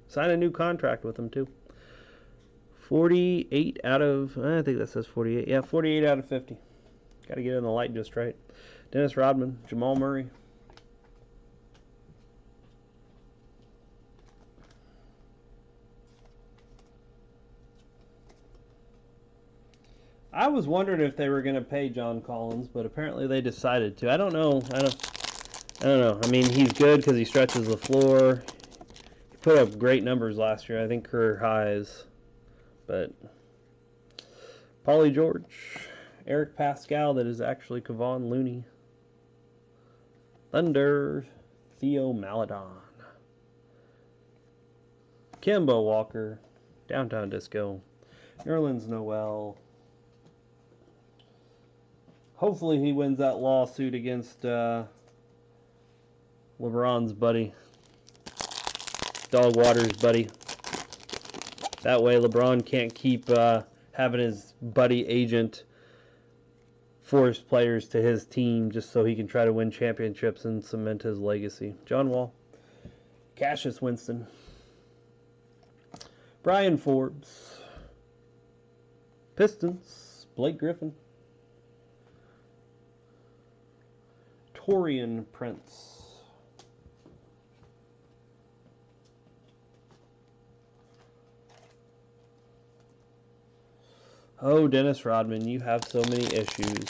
Sign a new contract with him, too. 48 out of... I think that says 48. Yeah, 48 out of 50. Got to get in the light just right. Dennis Rodman. Jamal Murray. I was wondering if they were going to pay John Collins, but apparently they decided to. I don't know. I don't know. I mean, he's good because he stretches the floor. He put up great numbers last year. I think career highs. But Paulie George, Eric Pascal, that is actually Kevon Looney. Thunder, Theo Maledon. Kemba Walker, Downtown Disco. Nerlens Noel. Hopefully he wins that lawsuit against LeBron's buddy. Dogwater's buddy. That way LeBron can't keep having his buddy agent force players to his team just so he can try to win championships and cement his legacy. John Wall. Cassius Winston. Brian Forbes. Pistons. Blake Griffin. Torian Prince. Oh, Dennis Rodman, you have so many issues.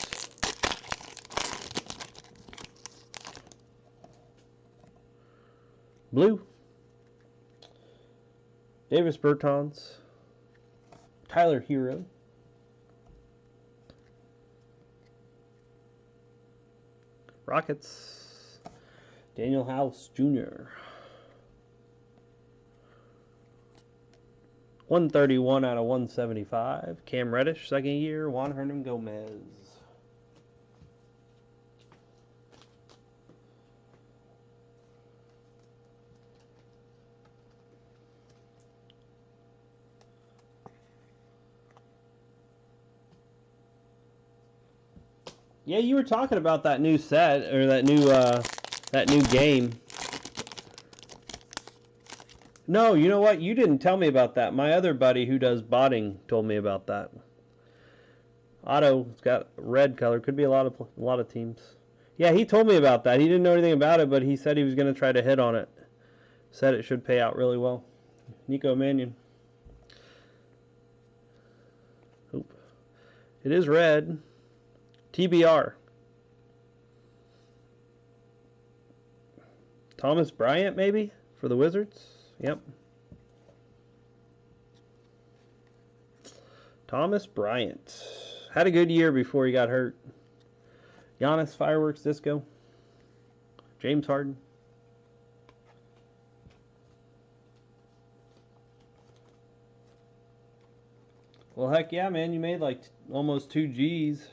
Blue. Davis Bertans. Tyler Hero. Rockets. Daniel House Jr. 131 out of 175. Cam Reddish, second year. Juan Hernangomez. Yeah, you were talking about that new set or that new game. No, you know what? You didn't tell me about that. My other buddy who does botting told me about that. Auto, it's got red color. Could be a lot of teams. Yeah, he told me about that. He didn't know anything about it, but he said he was going to try to hit on it. Said it should pay out really well. Nico Mannion. Oop. It is red. TBR. Thomas Bryant, maybe, for the Wizards? Yep. Thomas Bryant. Had a good year before he got hurt. Giannis Fireworks Disco. James Harden. Well, heck yeah, man. You made like almost 2 G's.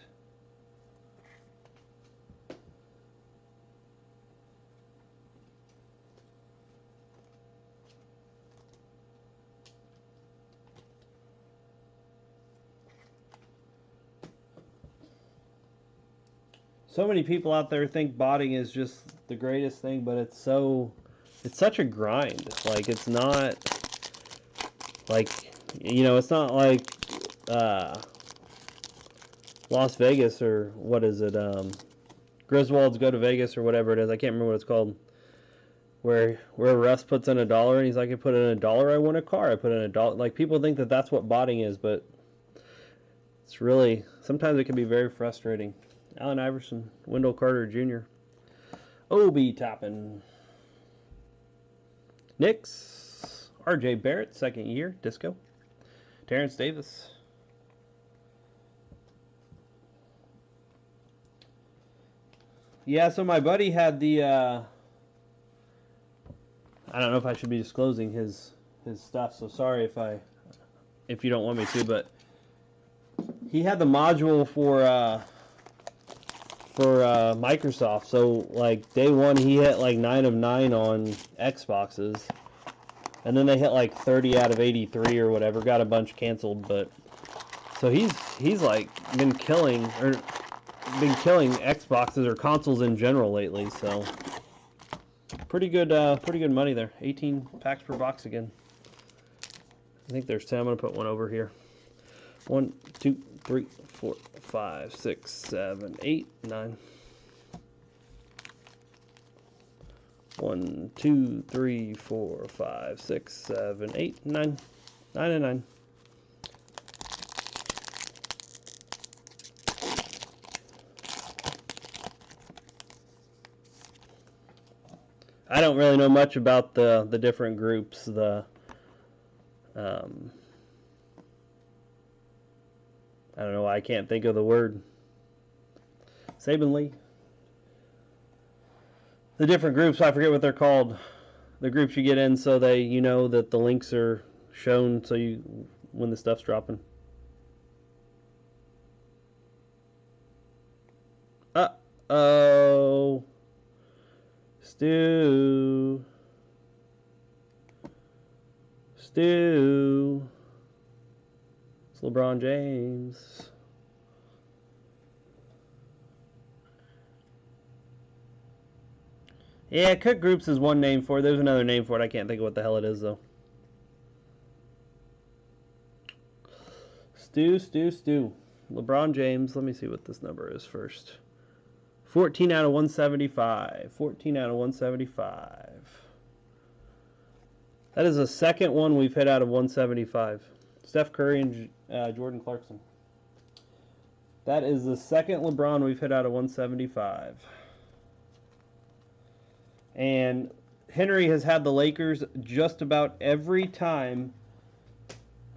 So many people out there think botting is just the greatest thing, but it's such a grind. Like, it's not like, you know, it's not like Las Vegas, or what is it, Griswold's Go to Vegas, or whatever it is. I can't remember what it's called. Where Russ puts in $1 and he's like, I put in $1, I won a car. I put in $1. Like, people think that that's what botting is, but it's really, sometimes it can be very frustrating. Allen Iverson, Wendell Carter Jr. Obi Toppin. Knicks. RJ Barrett, second year, Disco. Terrence Davis. Yeah, so my buddy had the, I don't know if I should be disclosing his stuff, so sorry if you don't want me to, but he had the module for Microsoft. So like day one, he hit like 9 of 9 on Xboxes, and then they hit like 30 out of 83 or whatever. Got a bunch canceled, but so he's like been killing Xboxes or consoles in general lately. So pretty good money there. 18 packs per box again. I think there's 10. I'm gonna put one over here. 1, 2, 3, 4, 5, 6, 7, 8, 9. 1, 2, 3, 4, 5, 6, 7, 8, 9. 9 and 9. I don't really know much about the different groups. I don't know why I can't think of the word. Saban Lee. The different groups, I forget what they're called. The groups you get in, so you know that the links are shown, so when the stuff's dropping. Uh-oh. Stu. It's LeBron James. Yeah, Cook Groups is one name for it. There's another name for it. I can't think of what the hell it is, though. Stu. LeBron James. Let me see what this number is first. 14 out of 175. 14 out of 175. That is the second one we've hit out of 175. Steph Curry and Jordan Clarkson. That is the second LeBron we've hit out of 175. And Henry has had the Lakers just about every time,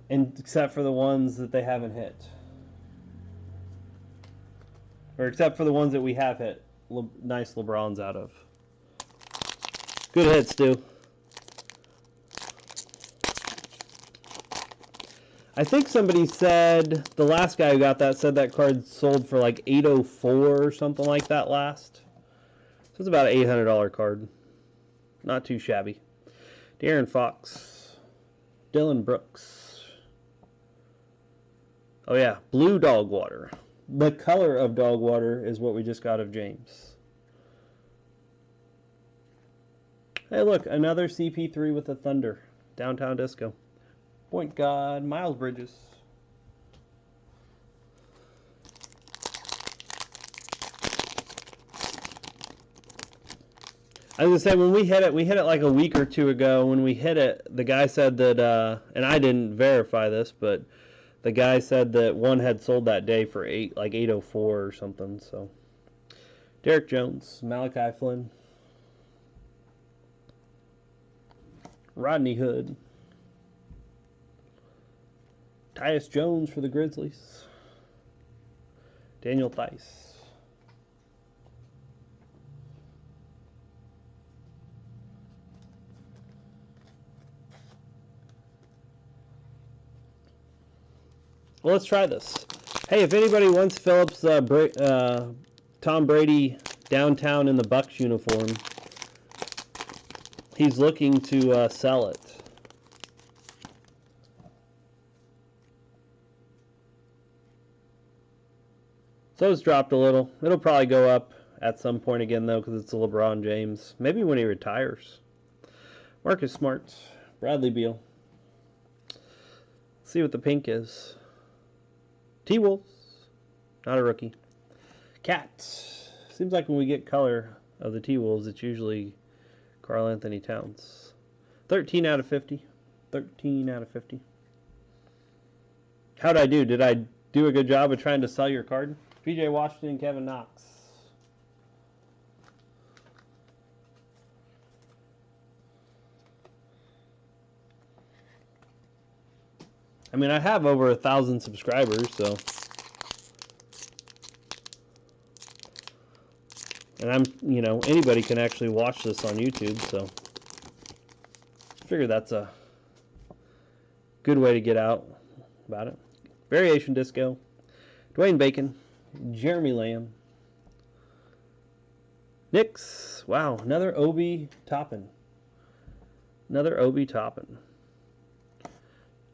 except for the ones that they haven't hit. Or except for the ones that we have hit. Nice LeBrons out of. Good hits, Stu. I think somebody said, the last guy who got that said that card sold for like $804 or something like that last. So it's about an $800 card. Not too shabby. De'Aaron Fox. Dylan Brooks. Oh yeah, blue dog water. The color of dog water is what we just got of James. Hey look, another CP3 with the Thunder. Downtown Disco. Point guard, Miles Bridges. I was gonna say when we hit it like a week or two ago. When we hit it, the guy said that, and I didn't verify this, but the guy said that one had sold that day for like 804 or something. So Derek Jones, Malachi Flynn, Rodney Hood, Tyus Jones for the Grizzlies, Daniel Theis. Well, let's try this. Hey, if anybody wants Phillips Tom Brady downtown in the Bucs uniform, he's looking to sell it. So it's dropped a little. It'll probably go up at some point again, though, because it's a LeBron James. Maybe when he retires. Marcus Smart, Bradley Beal. Let's see what the pink is. T-Wolves, not a rookie. Cats. Seems like when we get color of the T-Wolves, it's usually Karl Anthony Towns. 13 out of 50. 13 out of 50. How'd I do? Did I do a good job of trying to sell your card? PJ Washington, Kevin Knox. I mean, I have over 1,000 subscribers, so. And I'm, you know, anybody can actually watch this on YouTube, so. I figure that's a good way to get out about it. Variation Disco. Dwayne Bacon. Jeremy Lamb. Knicks. Wow, another Obi Toppin. Another Obi Toppin.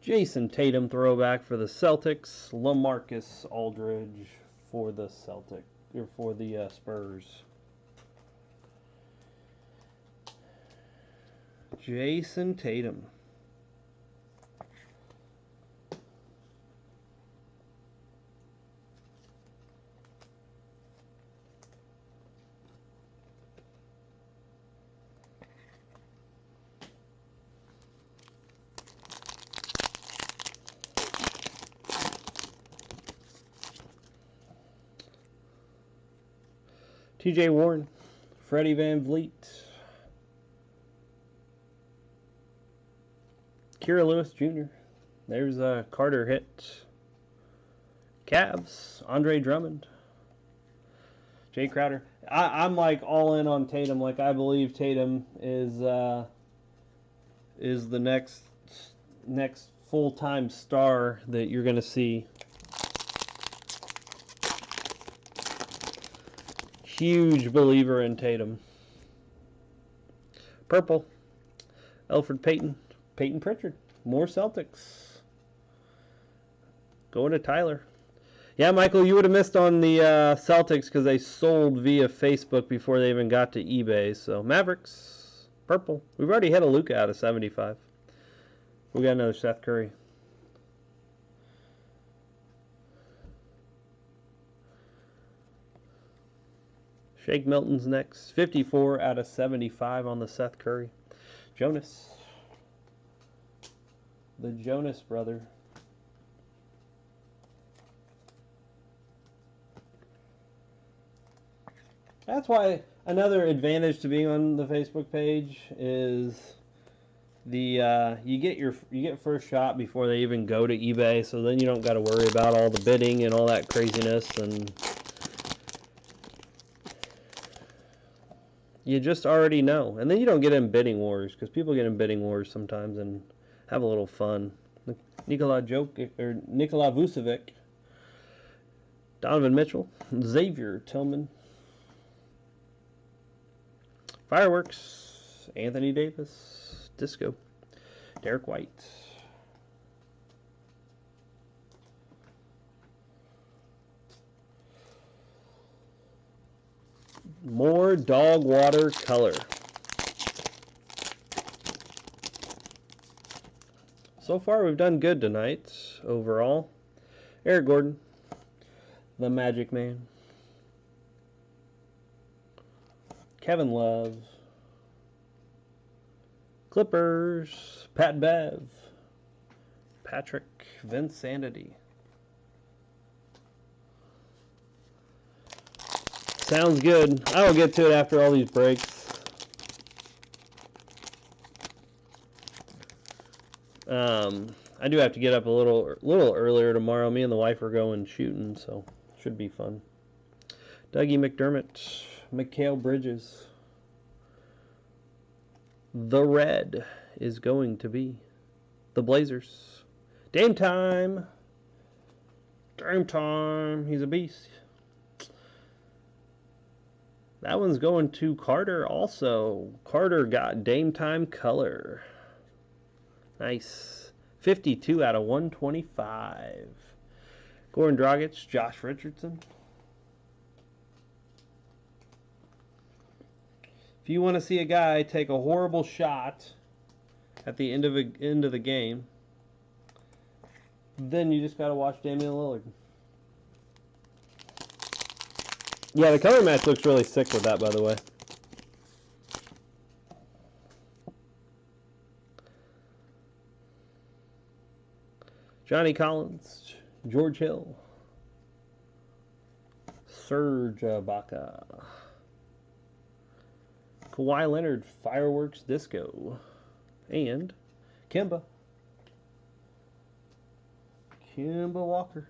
Jason Tatum throwback for the Celtics. LaMarcus Aldridge for the Spurs. Jason Tatum. TJ Warren, Freddie Van Vliet, Kira Lewis Jr. There's a Carter hit. Cavs, Andre Drummond, Jay Crowder. I'm like all in on Tatum. Like I believe Tatum is the next full-time star that you're gonna see. Huge believer in Tatum. Purple, Elfrid Payton, Peyton Pritchard, more Celtics. Going to Tyler. Yeah, Michael, you would have missed on the Celtics because they sold via Facebook before they even got to eBay. So Mavericks, purple. We've already hit a Luka out of 75. We got another Seth Curry. Shake Milton's next. 54 out of 75 on the Seth Curry. Jonas. The Jonas brother. That's why another advantage to being on the Facebook page is the you get first shot before they even go to eBay, so then you don't got to worry about all the bidding and all that craziness, and you just already know. And then you don't get in bidding wars, because people get in bidding wars sometimes and have a little fun. Nikola Vucevic, Donovan Mitchell, Xavier Tillman, Fireworks, Anthony Davis, Disco, Derek White. More dog water color. So far we've done good tonight overall. Eric Gordon, the Magic Man. Kevin Love, Clippers, Pat Bev, Patrick Vinsanity. Sounds good. I will get to it after all these breaks. I do have to get up a little earlier tomorrow. Me and the wife are going shooting, so should be fun. Dougie McDermott, Mikal Bridges. The red is going to be the Blazers. Dame time. Dame time. He's a beast. That one's going to Carter also. Carter got Dame time color. Nice. 52 out of 125. Goran Dragic, Josh Richardson. If you want to see a guy take a horrible shot at the end of the game, then you just got to watch Damian Lillard. Yeah, the color match looks really sick with that, by the way. Johnny Collins, George Hill, Serge Ibaka, Kawhi Leonard, Fireworks Disco, and Kemba Walker.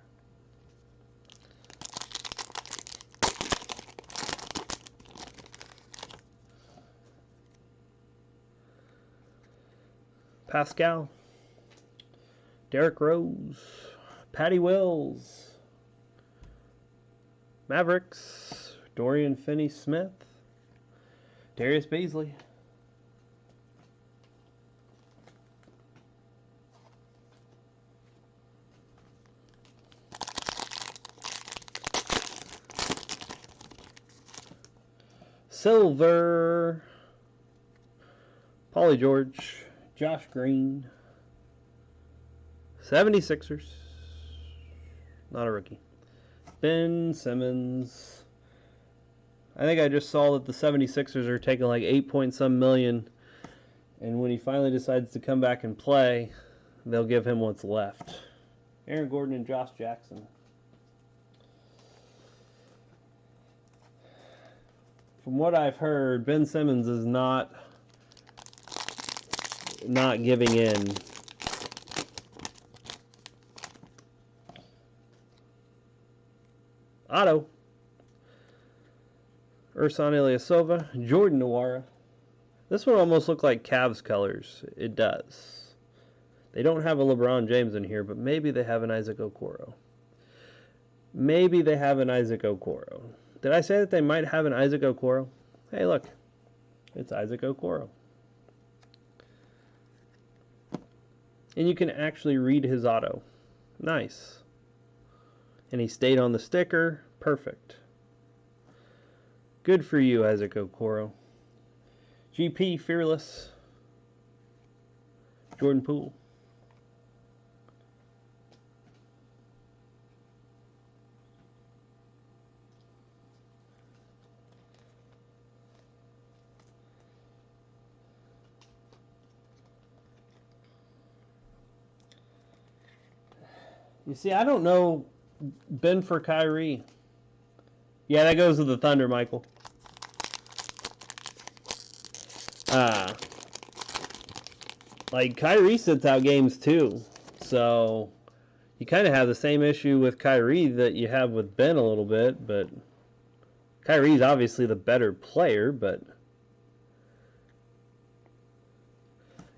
Pascal, Derrick Rose, Patty Wills, Mavericks, Dorian Finney-Smith, Darius Baisley, Silver, Paulie George, Josh Green, 76ers, not a rookie. Ben Simmons. I think I just saw that the 76ers are taking like 8-point-some million, and when he finally decides to come back and play, they'll give him what's left. Aaron Gordon and Josh Jackson. From what I've heard, Ben Simmons is not giving in. Otto, Ersan Ilyasova, Jordan Nwora. This one almost looked like Cavs colors. It does. They don't have a LeBron James in here, but maybe they have an Isaac Okoro. Maybe they have an Isaac Okoro. Did I say that they might have an Isaac Okoro? Hey, look. It's Isaac Okoro. And you can actually read his auto. Nice. And he stayed on the sticker. Perfect. Good for you, Isaac Okoro. GP Fearless. Jordan Poole. You see, I don't know Ben for Kyrie. Yeah, that goes to the Thunder, Michael. Like, Kyrie sits out games too. So, you kind of have the same issue with Kyrie that you have with Ben a little bit. But Kyrie's obviously the better player, but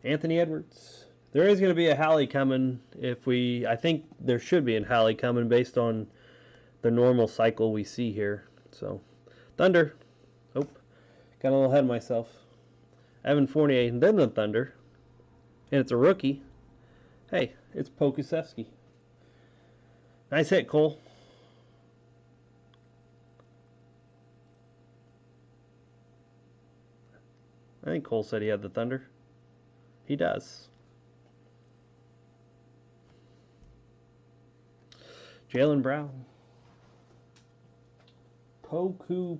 Anthony Edwards. There is going to be a Hallie coming I think there should be a Hallie coming based on the normal cycle we see here. So, Thunder. Oh, got a little ahead of myself. Evan Fournier, and then the Thunder. And it's a rookie. Hey, it's Pokusevski. Nice hit, Cole. I think Cole said he had the Thunder. He does. Jaylen Brown. Poku.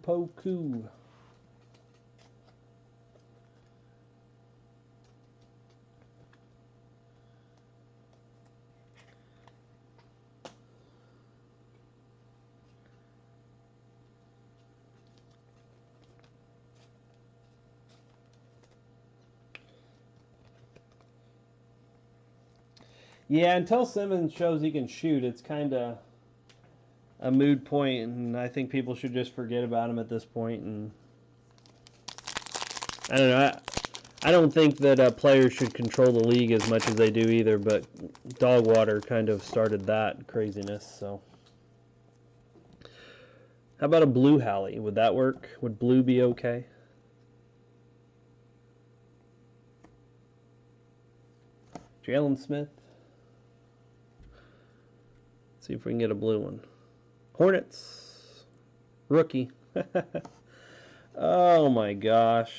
Yeah, until Simmons shows he can shoot, it's kind of a moot point, and I think people should just forget about him at this point. And I don't know. I don't think that players should control the league as much as they do either, but dog water kind of started that craziness. So, how about a blue Hallie? Would that work? Would blue be okay? Jalen Smith. Let's see if we can get a blue one. Hornets. Rookie. Oh my gosh.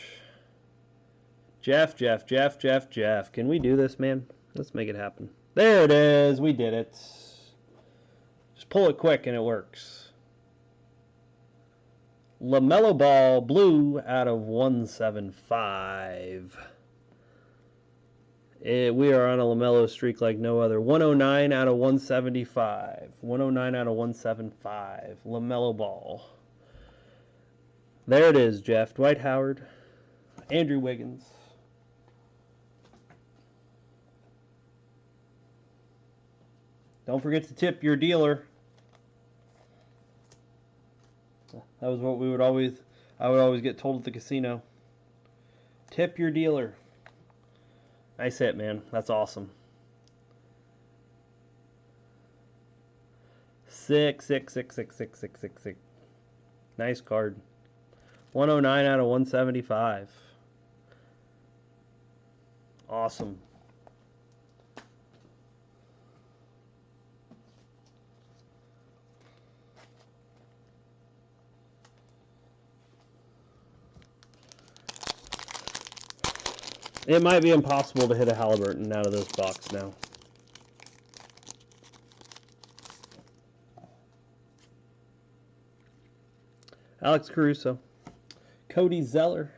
Jeff. Can we do this, man? Let's make it happen. There it is. We did it. Just pull it quick and it works. LaMelo Ball, blue out of 175. We are on a LaMelo streak like no other. 109 out of 175. 109 out of 175. LaMelo Ball. There it is, Jeff. Dwight Howard. Andrew Wiggins. Don't forget to tip your dealer. That was what I would always get told at the casino. Tip your dealer. Nice hit, man. That's awesome. Six. Nice card. 109 out of 175. Awesome. It might be impossible to hit a Halliburton out of this box now. Alex Caruso. Cody Zeller.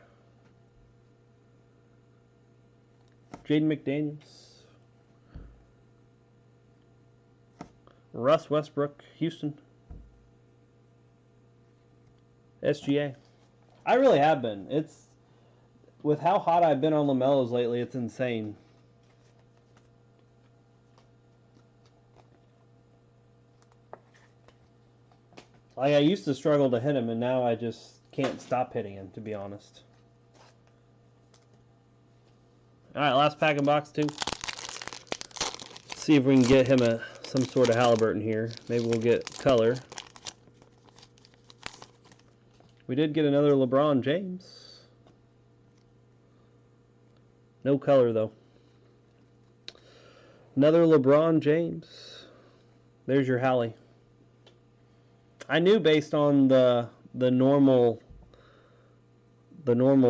Jaden McDaniels. Russ Westbrook, Houston. SGA. I really have been. It's with how hot I've been on LaMelo's lately, it's insane. Like, I used to struggle to hit him, and now I just can't stop hitting him, to be honest. Alright, last pack in box 2. See if we can get him some sort of Halliburton here. Maybe we'll get color. We did get another LeBron James. No color, though. Another LeBron James. There's your Hallie. I knew based on the normal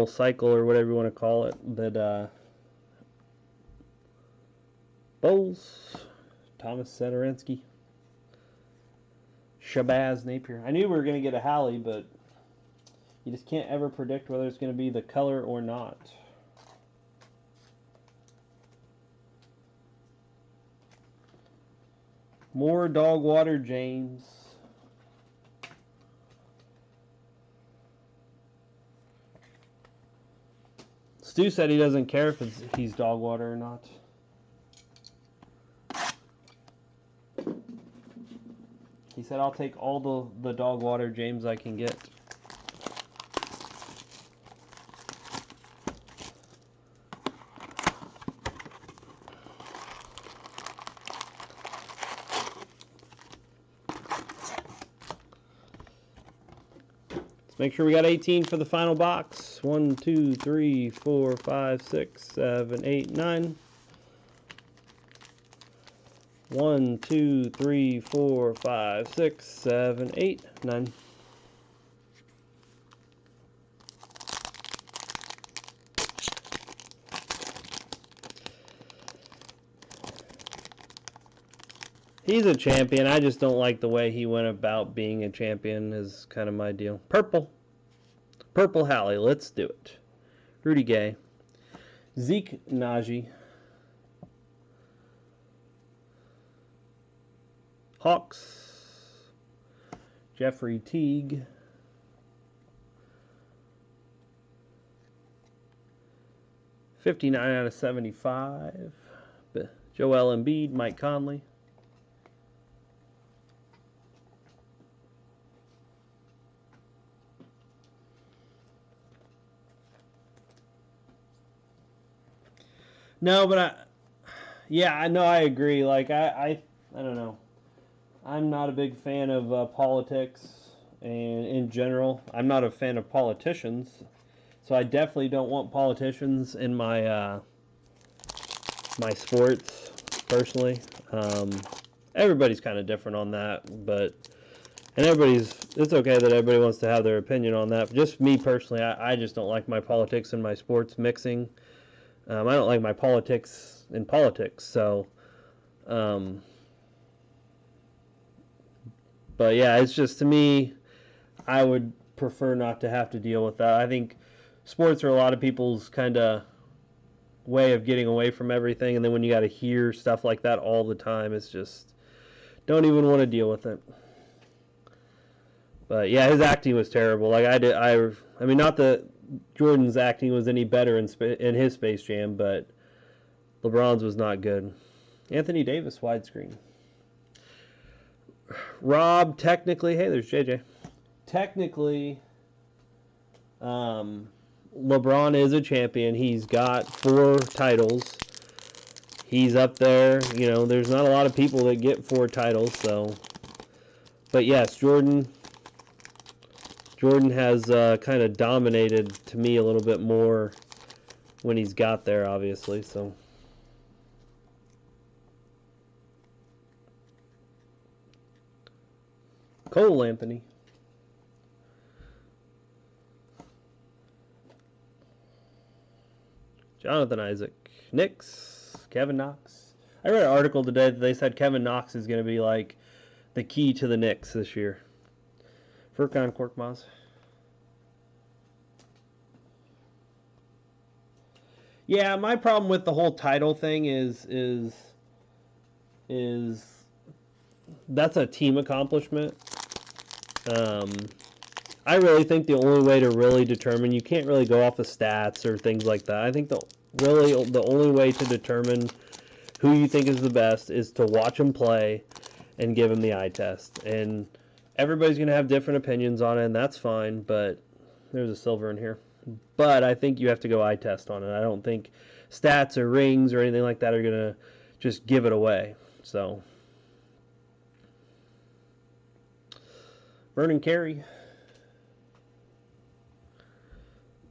cycle, or whatever you want to call it, that Bowles, Thomas Sedorinsky, Shabazz Napier. I knew we were going to get a Hallie, but you just can't ever predict whether it's going to be the color or not. More dog water James. Stu said he doesn't care if he's dog water or not. He said, I'll take all the dog water James I can get. Make sure we got 18 for the final box. 1, 2, 3, 4, 5, 6, 7, 8, 9. 1, 2, 3, 4, 5, 6, 7, 8, 9. He's a champion. I just don't like the way he went about being a champion is kind of my deal. Purple. Purple Hallie. Let's do it. Rudy Gay. Zeke Naji. Hawks. Jeffrey Teague. .59 out of 75. Joel Embiid, Mike Conley. No, but yeah, I know, I agree. Like I don't know. I'm not a big fan of politics, and in general, I'm not a fan of politicians. So I definitely don't want politicians in my sports personally. Um, Everybody's kind of different on that, but and it's okay that everybody wants to have their opinion on that. But just me personally, I just don't like my politics and my sports mixing. I don't like my politics in politics. So, um, but yeah, it's just, to me, I would prefer not to have to deal with that. I think sports are a lot of people's kind of way of getting away from everything, and then when you got to hear stuff like that all the time, it's just, don't even want to deal with it. But yeah, his acting was terrible. Like I mean, not that Jordan's acting was any better in his Space Jam, but LeBron's was not good. Anthony Davis widescreen. Rob, technically, hey, there's JJ. Technically, LeBron is a champion. He's got 4 titles. He's up there. You know, there's not a lot of people that get 4 titles. So, but yes, Jordan has kind of dominated to me a little bit more when he's got there, obviously. So. Cole Anthony. Jonathan Isaac. Knicks. Kevin Knox. I read an article today that they said Kevin Knox is going to be like the key to the Knicks this year. Furkan Korkmaz. Yeah, my problem with the whole title thing is that's a team accomplishment. I really think the only way to really determine, you can't really go off of stats or things like that. I think the only way to determine who you think is the best is to watch them play and give them the eye test. And everybody's going to have different opinions on it, and that's fine, but there's a silver in here. But I think you have to go eye test on it. I don't think stats or rings or anything like that are going to just give it away. So, Vernon Carey.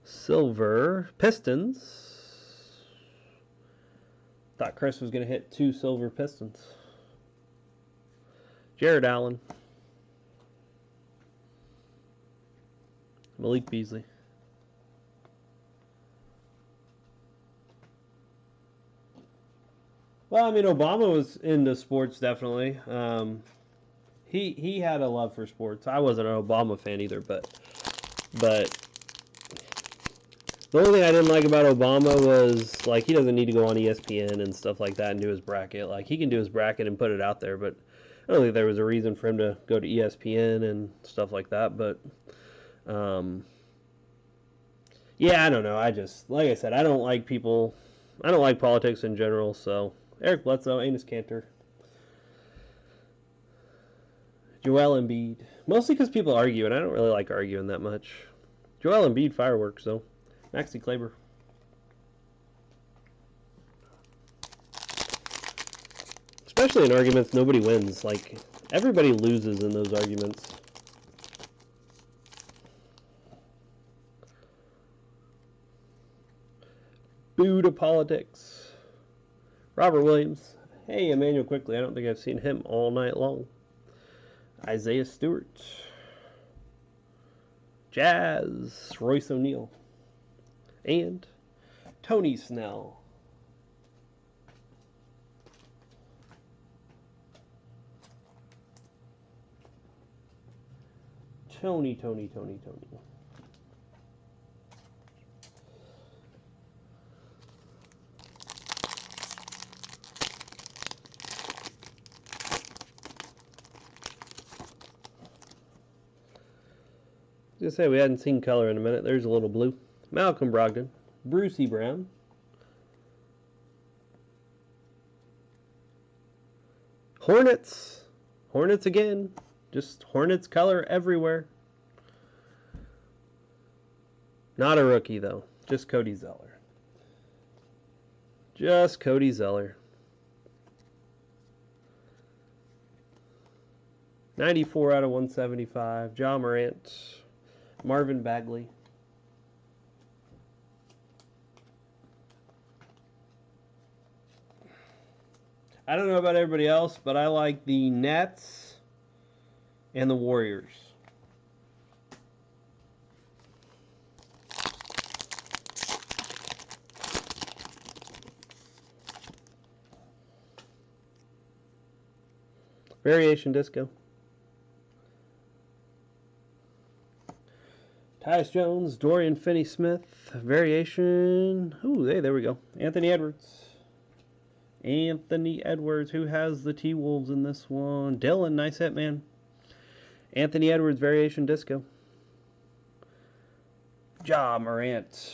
Silver. Pistons. Thought Chris was going to hit 2 silver Pistons. Jared Allen. Malik Beasley. Well, I mean, Obama was into sports, definitely. He had a love for sports. I wasn't an Obama fan either, but the only thing I didn't like about Obama was, like, he doesn't need to go on ESPN and stuff like that and do his bracket. Like, he can do his bracket and put it out there, but I don't think there was a reason for him to go to ESPN and stuff like that. But yeah, I don't know. I just, like I said, I don't like politics in general. So, Eric Bledsoe, Enes Kanter. Joel Embiid. Mostly because people argue, and I don't really like arguing that much. Joel Embiid, fireworks, though. Maxi Kleber. Especially in arguments, nobody wins. Like, everybody loses in those arguments. Boo to politics. Robert Williams. Hey, Emmanuel Quickly. I don't think I've seen him all night long. Isaiah Stewart. Jazz. Royce O'Neal. And Tony Snell. Tony. Just say we hadn't seen color in a minute. There's a little blue. Malcolm Brogdon. Brucey Brown. Hornets. Hornets again. Just Hornets color everywhere. Not a rookie, though. Just Cody Zeller. Just Cody Zeller. 94 out of 175. Ja Morant. Marvin Bagley. I don't know about everybody else, but I like the Nets and the Warriors. Variation Disco. Tyus Jones, Dorian Finney-Smith, variation. Ooh, hey, there we go. Anthony Edwards. Anthony Edwards, who has the T-Wolves in this one? Dylan, nice hit, man. Anthony Edwards, variation disco. Ja Morant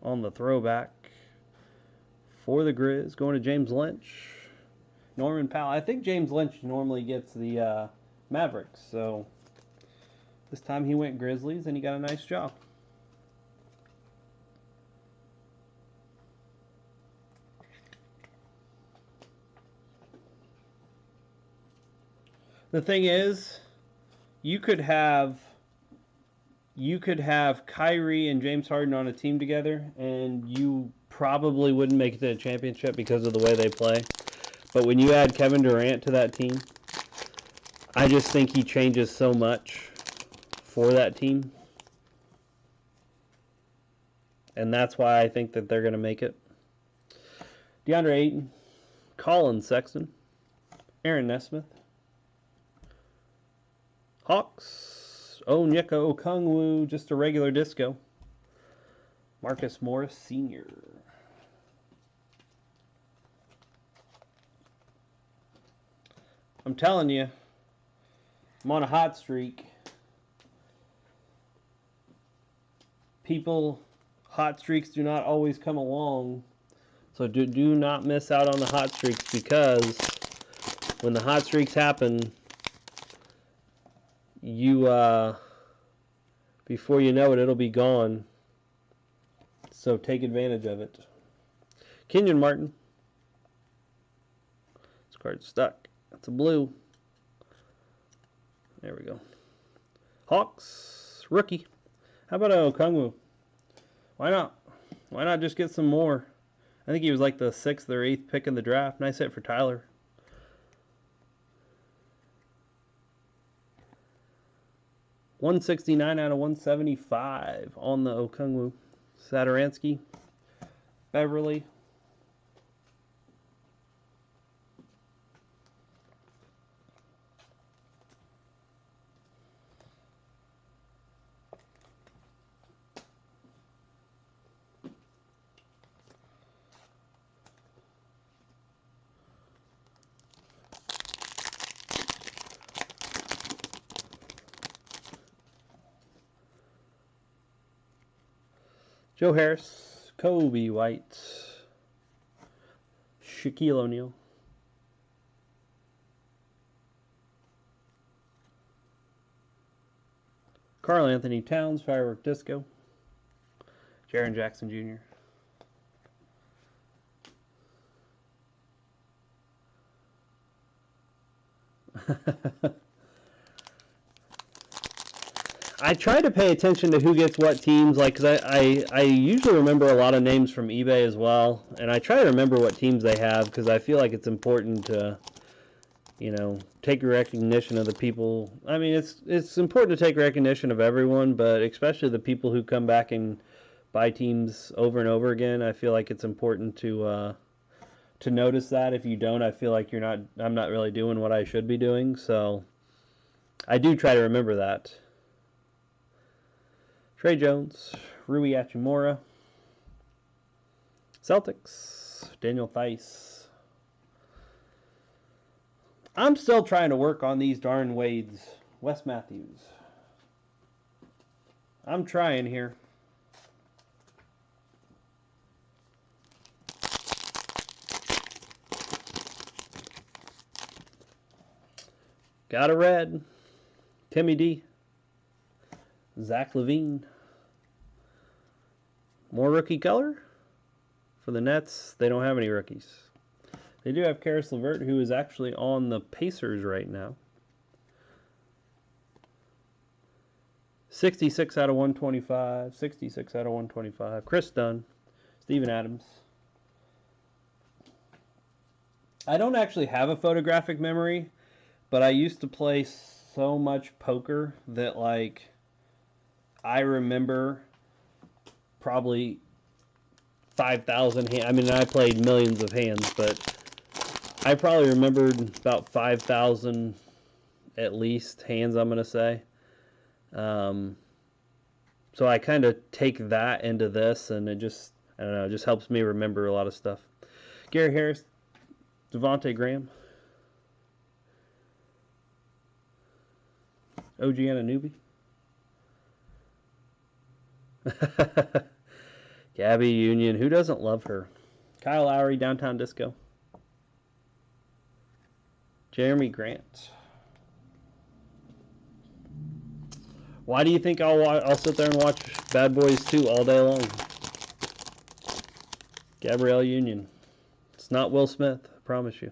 on the throwback for the Grizz. Going to James Lynch. Norman Powell. I think James Lynch normally gets the Mavericks, so this time he went Grizzlies and he got a nice job. The thing is, you could have Kyrie and James Harden on a team together, and you probably wouldn't make it to a championship because of the way they play. But when you add Kevin Durant to that team, I just think he changes so much for that team. And that's why I think that they're going to make it. DeAndre Ayton, Colin Sexton, Aaron Nesmith, Hawks, Onyeka Okongwu, just a regular disco. Marcus Morris Sr. I'm telling you, I'm on a hot streak. Hot streaks do not always come along. So do not miss out on the hot streaks, because when the hot streaks happen, before you know it, it'll be gone. So take advantage of it. Kenyon Martin. This card's stuck. That's a blue. There we go. Hawks, rookie. How about Okongwu? Why not? Why not just get some more? I think he was like the 6th or 8th pick in the draft. Nice hit for Tyler. $169 out of 175 on the Okongwu. Satoransky, Beverly. Joe Harris, Kobe White, Shaquille O'Neal, Karl Anthony Towns, Firework Disco, Jaren Jackson Jr. I try to pay attention to who gets what teams, like, because I usually remember a lot of names from eBay as well, and I try to remember what teams they have, because I feel like it's important to, you know, take recognition of the people. I mean, it's important to take recognition of everyone, but especially the people who come back and buy teams over and over again. I feel like it's important to notice that. If you don't, I feel like I'm not really doing what I should be doing, so I do try to remember that. Trey Jones, Rui Hachimura, Celtics, Daniel Theis. I'm still trying to work on these darn Wades. Wes Matthews. I'm trying here. Got a red. Timmy D. Zach Levine. More rookie color for the Nets. They don't have any rookies. They do have Karis LeVert, who is actually on the Pacers right now. 66 out of 125. 66 out of 125. Chris Dunn. Steven Adams. I don't actually have a photographic memory, but I used to play so much poker that, like, I remember probably 5,000 hands. I mean, I played millions of hands, but I probably remembered about 5,000 at least hands, I'm going to say. So I kind of take that into this, and it just, I don't know, it just helps me remember a lot of stuff. Gary Harris, Devontae Graham, OG Anunoby. Gabby Union, who doesn't love her? Kyle Lowry, Downtown Disco. Jeremy Grant. Why do you think I'll sit there and watch Bad Boys 2 all day long? Gabrielle Union. It's not Will Smith, I promise you.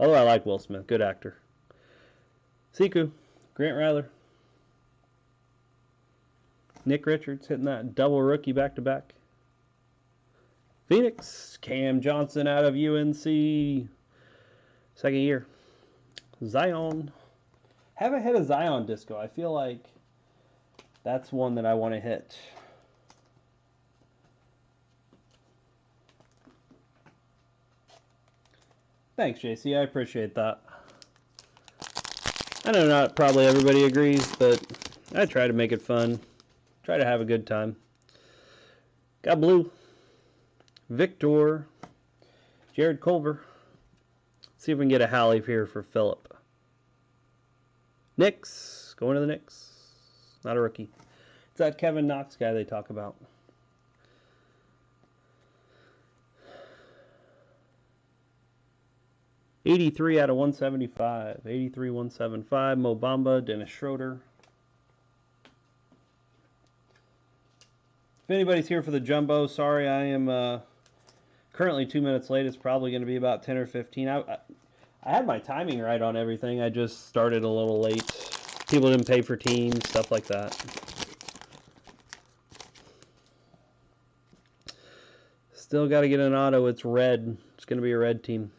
Although I like Will Smith, good actor. Siku, Grant Ryler. Nick Richards hitting that double rookie back-to-back. Phoenix, Cam Johnson out of UNC. Second year. Zion. Haven't hit a Zion disco. I feel like that's one that I want to hit. Thanks, JC. I appreciate that. I know not probably everybody agrees, but I try to make it fun. Try to have a good time. Got blue. Victor. Jared Culver. See if we can get a Hallie here for Phillip. Knicks. Going to the Knicks. Not a rookie. It's that Kevin Knox guy they talk about. '83 out of 175. 83, 175. Mo Bamba. Dennis Schroeder. If anybody's here for the jumbo, sorry, I am currently 2 minutes late. It's probably going to be about 10 or 15. I had my timing right on everything. I just started a little late. People didn't pay for teams, stuff like that. Still got to get an auto. It's red. It's going to be a red team.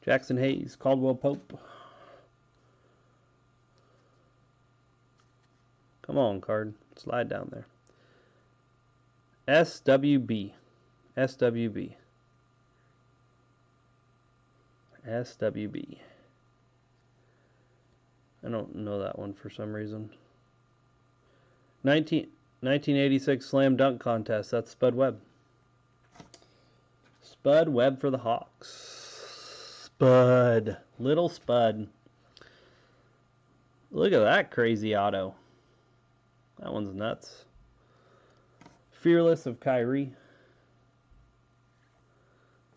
Jackson Hayes, Caldwell Pope. Come on, card. Slide down there. SWB. SWB. SWB. I don't know that one for some reason. 1986 Slam Dunk Contest. That's Spud Webb. Spud Webb for the Hawks. Spud. Little Spud. Look at that crazy auto. That one's nuts. Fearless of Kyrie.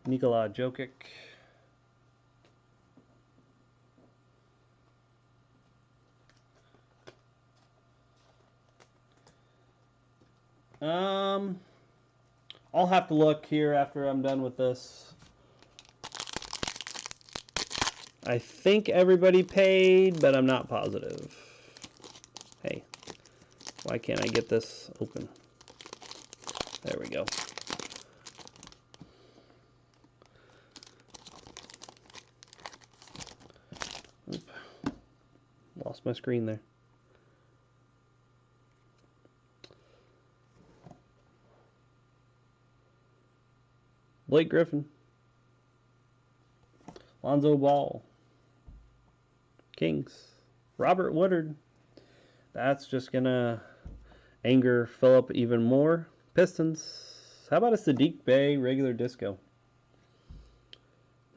Nikola Jokic. I'll have to look here after I'm done with this. I think everybody paid, but I'm not positive. Hey, why can't I get this open? There we go. Oop. Lost my screen there. Blake Griffin. Lonzo Ball. Kings. Robert Woodard. That's just going to anger Phillip even more. Pistons. How about a Sadiq Bey regular disco?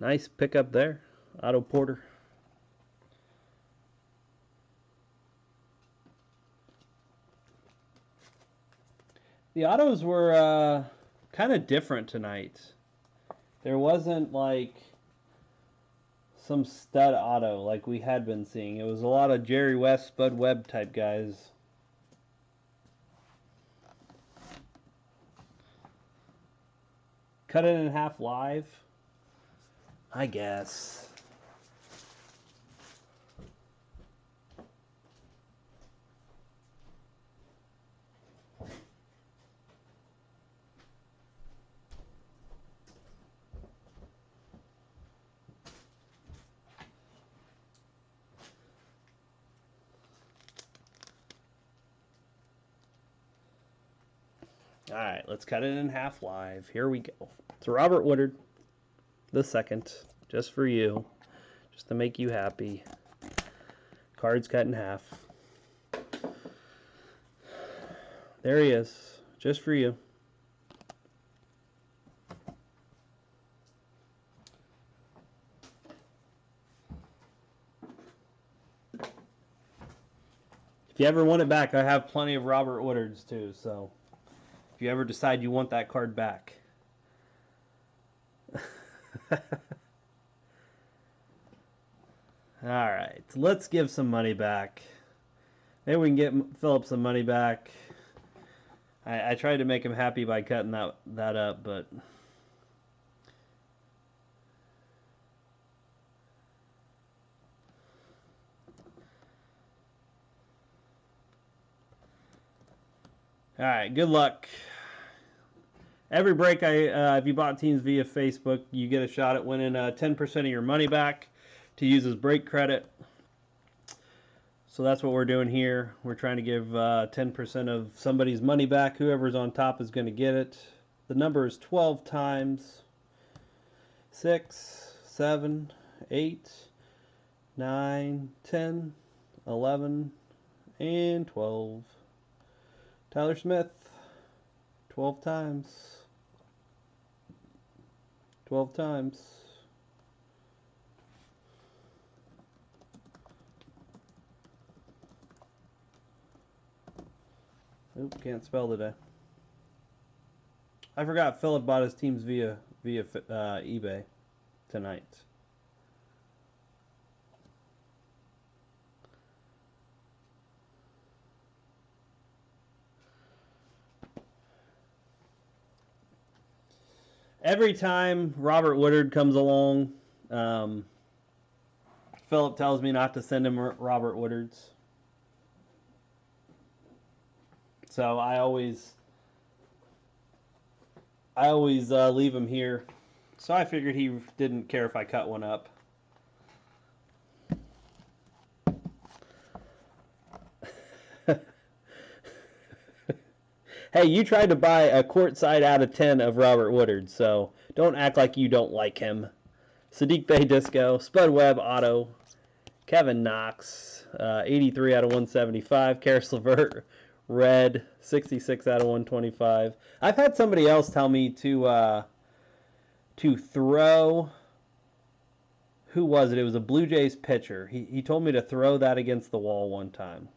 Nice pickup there. Otto Porter. The autos were kind of different tonight. There wasn't like some stud auto like we had been seeing. It was a lot of Jerry West, Spud Webb type guys. Cut it in half live, I guess. All right, let's cut it in half live. Here we go. It's Robert Woodard, the second, just for you, just to make you happy. Cards cut in half. There he is, just for you. If you ever want it back, I have plenty of Robert Woodards too, so if you ever decide you want that card back. Alright, let's give some money back. Maybe we can get Philip some money back. I tried to make him happy by cutting that up, but alright, good luck. Every break, if you bought teams via Facebook, you get a shot at winning 10% of your money back to use as break credit. So that's what we're doing here. We're trying to give 10% of somebody's money back. Whoever's on top is going to get it. The number is 12 times. 6, 7, 8, 9, 10, 11, and 12. Tyler Smith, 12 times. 12 times. Oop, can't spell today. I forgot Philip bought his teams via eBay tonight. Every time Robert Woodard comes along, Philip tells me not to send him Robert Woodards. So I always leave him here. So I figured he didn't care if I cut one up. Hey, you tried to buy a courtside out of 10 of Robert Woodard, so don't act like you don't like him. Sadiq Bey Disco, Spud Webb Auto, Kevin Knox, 83 out of 175, Karis LeVert, Red, 66 out of 125. I've had somebody else tell me to throw, who was it? It was a Blue Jays pitcher. He told me to throw that against the wall one time.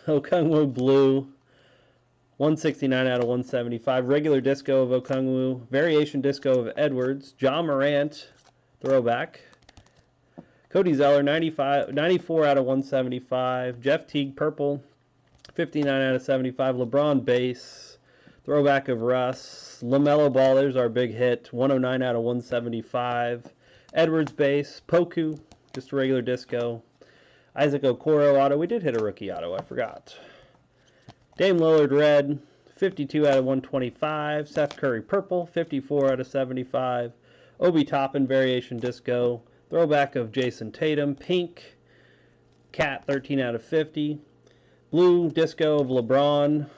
Okungwu Blue, 169 out of 175. Regular disco of Okungwu. Variation disco of Edwards. John Morant, throwback. Cody Zeller, 94 out of 175. Jeff Teague, purple, 59 out of 75. LeBron base. Throwback of Russ. LaMelo Ball, there's our big hit, 109 out of 175. Edwards base. Poku, just a regular disco. Isaac Okoro auto. We did hit a rookie auto. I forgot. Dame Lillard red, 52 out of 125. Seth Curry purple, 54 out of 75. Obi Toppin variation disco. Throwback of Jason Tatum. Pink. Cat 13 out of 50. Blue disco of LeBron,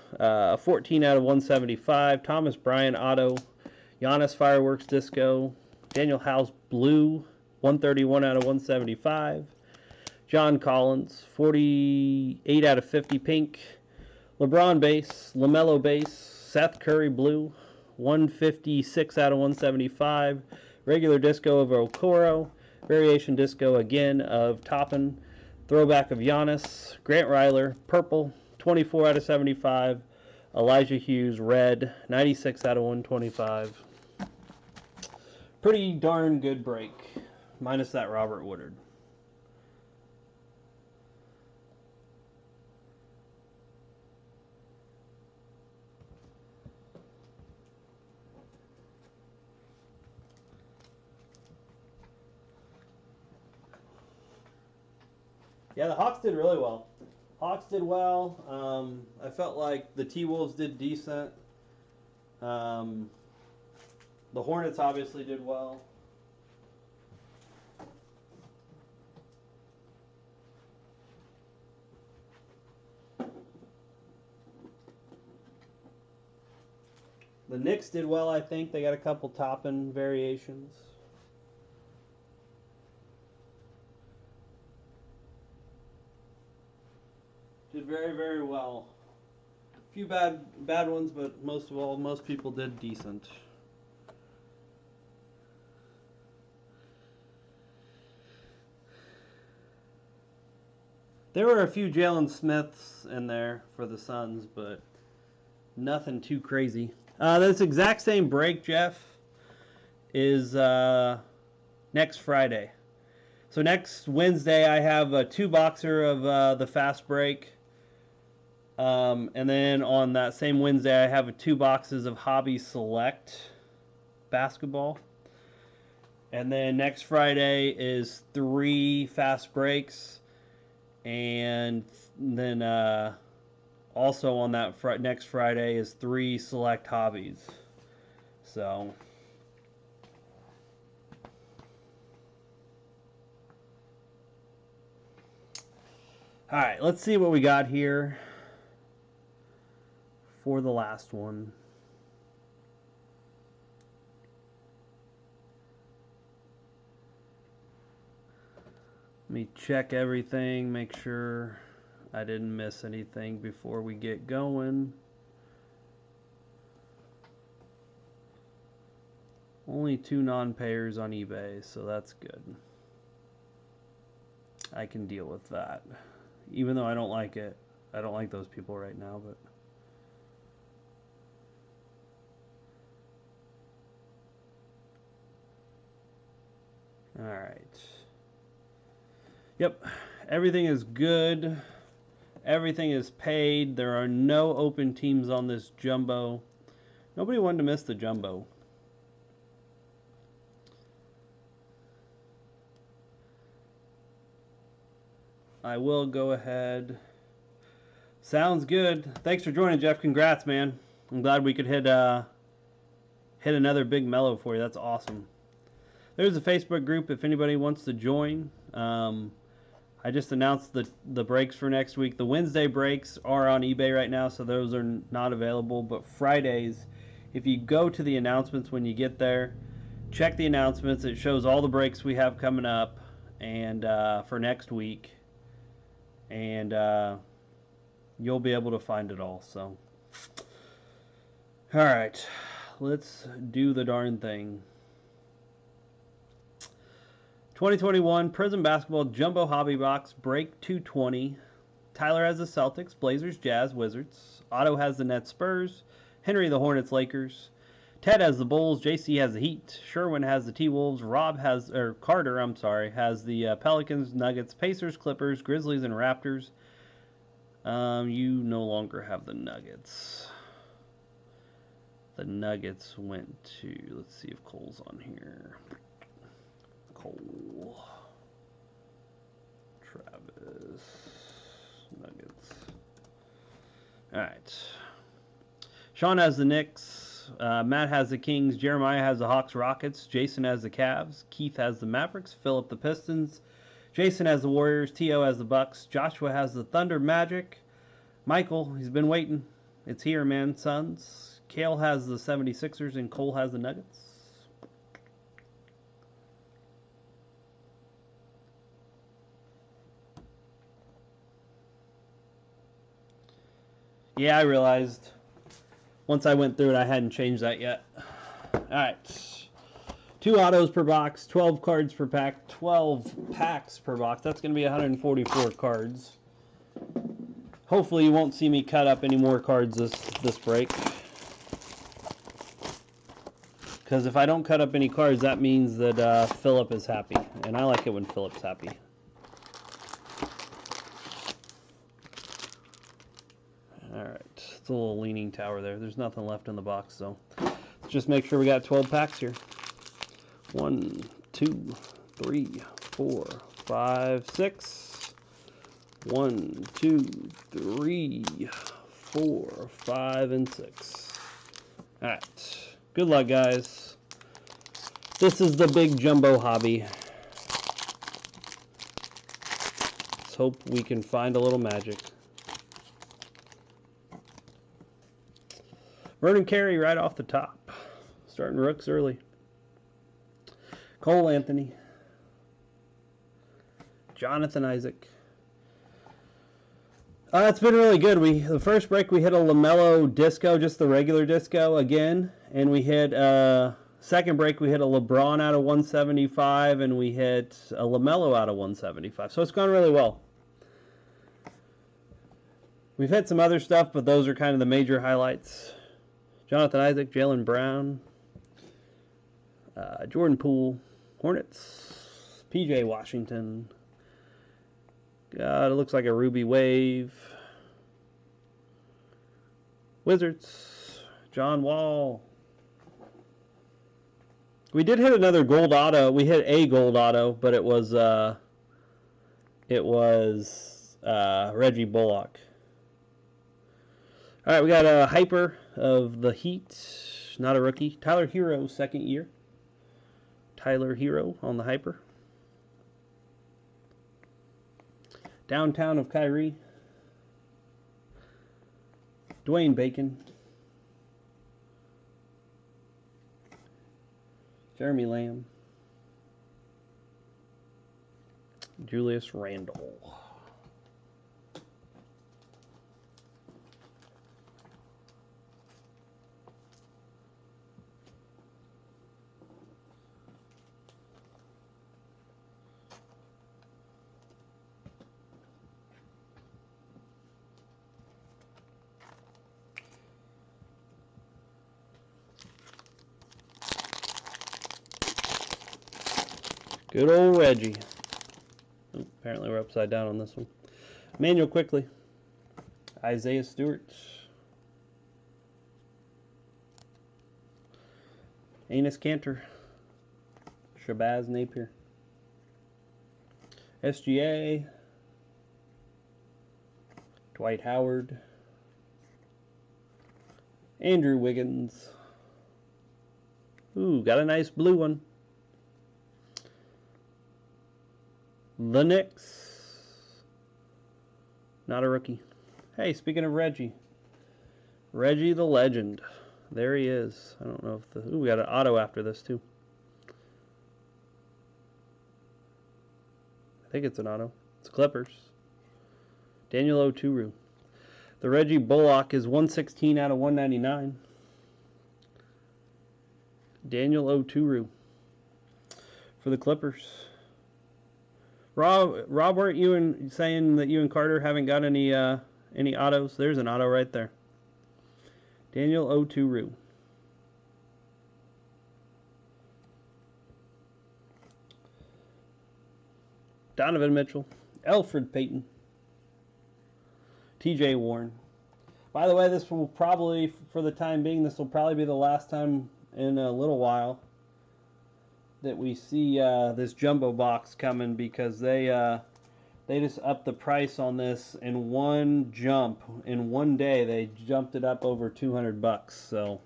14 out of 175. Thomas Bryant auto. Giannis fireworks disco. Daniel House blue, 131 out of 175. John Collins, 48 out of 50 pink. LeBron base, LaMelo base, Seth Curry blue, 156 out of 175. Regular disco of Okoro. Variation disco again of Toppin. Throwback of Giannis. Grant Ryler, purple, 24 out of 75. Elijah Hughes, red, 96 out of 125. Pretty darn good break, minus that Robert Woodard. Yeah, the Hawks did really well. Hawks did well. I felt like the T-Wolves did decent. The Hornets obviously did well. The Knicks did well, I think. They got a couple top-end variations. Did very, very well. A few bad ones, but most of all, most people did decent. There were a few Jalen Smiths in there for the Suns, but nothing too crazy. This exact same break, Jeff, is next Friday. So next Wednesday, I have a 2-boxer of the fast break. And then on that same Wednesday, I have 2 boxes of Hobby Select basketball. And then next Friday is 3 fast breaks. And then also on that next Friday is 3 select hobbies. So all right, let's see what we got here for the last one. Let me check everything, make sure I didn't miss anything before we get going. Only 2 non-payers on eBay, so that's good. I can deal with that. Even though I don't like it. I don't like those people right now, but all right. Yep, everything is good. Everything is paid. There are no open teams on this jumbo. Nobody wanted to miss the jumbo. I will go ahead. Sounds good. Thanks for joining, Jeff. Congrats, man. I'm glad we could hit another big mellow for you. That's awesome. There's a Facebook group if anybody wants to join. I just announced the breaks for next week. The Wednesday breaks are on eBay right now, so those are not available. But Fridays, if you go to the announcements when you get there, check the announcements. It shows all the breaks we have coming up and for next week. And you'll be able to find it all. So, all right, let's do the darn thing. 2021 Prism Basketball Jumbo Hobby Box Break 220. Tyler has the Celtics, Blazers, Jazz, Wizards. Otto has the Nets, Spurs. Henry the Hornets, Lakers. Ted has the Bulls. JC has the Heat. Sherwin has the T-Wolves. Carter, has the Pelicans, Nuggets, Pacers, Clippers, Grizzlies, and Raptors. You no longer have the Nuggets. The Nuggets went to, let's see if Cole's on here. Cole, Travis, Nuggets. All right. Sean has the Knicks. Matt has the Kings. Jeremiah has the Hawks, Rockets. Jason has the Cavs. Keith has the Mavericks. Philip the Pistons. Jason has the Warriors. T.O. has the Bucks. Joshua has the Thunder, Magic. Michael, he's been waiting. It's here, man. Suns. Kale has the 76ers, and Cole has the Nuggets. Yeah, I realized once I went through it, I hadn't changed that yet. All right. 2 autos per box, 12 cards per pack, 12 packs per box. That's going to be 144 cards. Hopefully you won't see me cut up any more cards this break. Because if I don't cut up any cards, that means that Philip is happy. And I like it when Philip's happy. Alright, it's a little leaning tower there. There's nothing left in the box, so let's just make sure we got 12 packs here. 1, 2, 3, 4, 5, 6. 1, 2, 3, 4, 5, and 6. Alright. Good luck, guys. This is the big jumbo hobby. Let's hope we can find a little magic. Vernon Carey right off the top. Starting rooks early. Cole Anthony. Jonathan Isaac. It's been really good. The first break we hit a LAMELO disco, just the regular disco again, and we hit second break we hit a LeBron out of 175, and we hit a LAMELO out of 175. So it's gone really well. We've hit some other stuff, but those are kind of the major highlights. Jonathan Isaac, Jaylen Brown, Jordan Poole, Hornets, PJ Washington. God, it looks like a Ruby Wave. Wizards, John Wall. We did hit another gold auto. We hit a gold auto, but it was Reggie Bullock. All right, we got a hyper of the Heat, not a rookie. Tyler Hero, second year. Tyler Hero on the hyper. Downtown of Kyrie. Dwayne Bacon. Jeremy Lamb. Julius Randle. Good old Reggie. Oh, apparently we're upside down on this one. Manuel quickly. Isaiah Stewart. Enes Kanter. Shabazz Napier. SGA. Dwight Howard. Andrew Wiggins. Ooh, got a nice blue one. The Knicks. Not a rookie. Hey, speaking of Reggie. Reggie the legend. There he is. I don't know if the... Ooh, we got an auto after this, too. I think it's an auto. It's Clippers. Daniel Oturu. The Reggie Bullock is 116 out of 199. Daniel Oturu for the Clippers. Rob, weren't you saying that you and Carter haven't got any autos? There's an auto right there. Daniel Oturu. Donovan Mitchell. Elfrid Payton. TJ Warren. By the way, this will probably, for the time being, this will probably be the last time in a little while that we see this jumbo box coming, because they just upped the price on this in one jump. In one day, they jumped it up over $200. So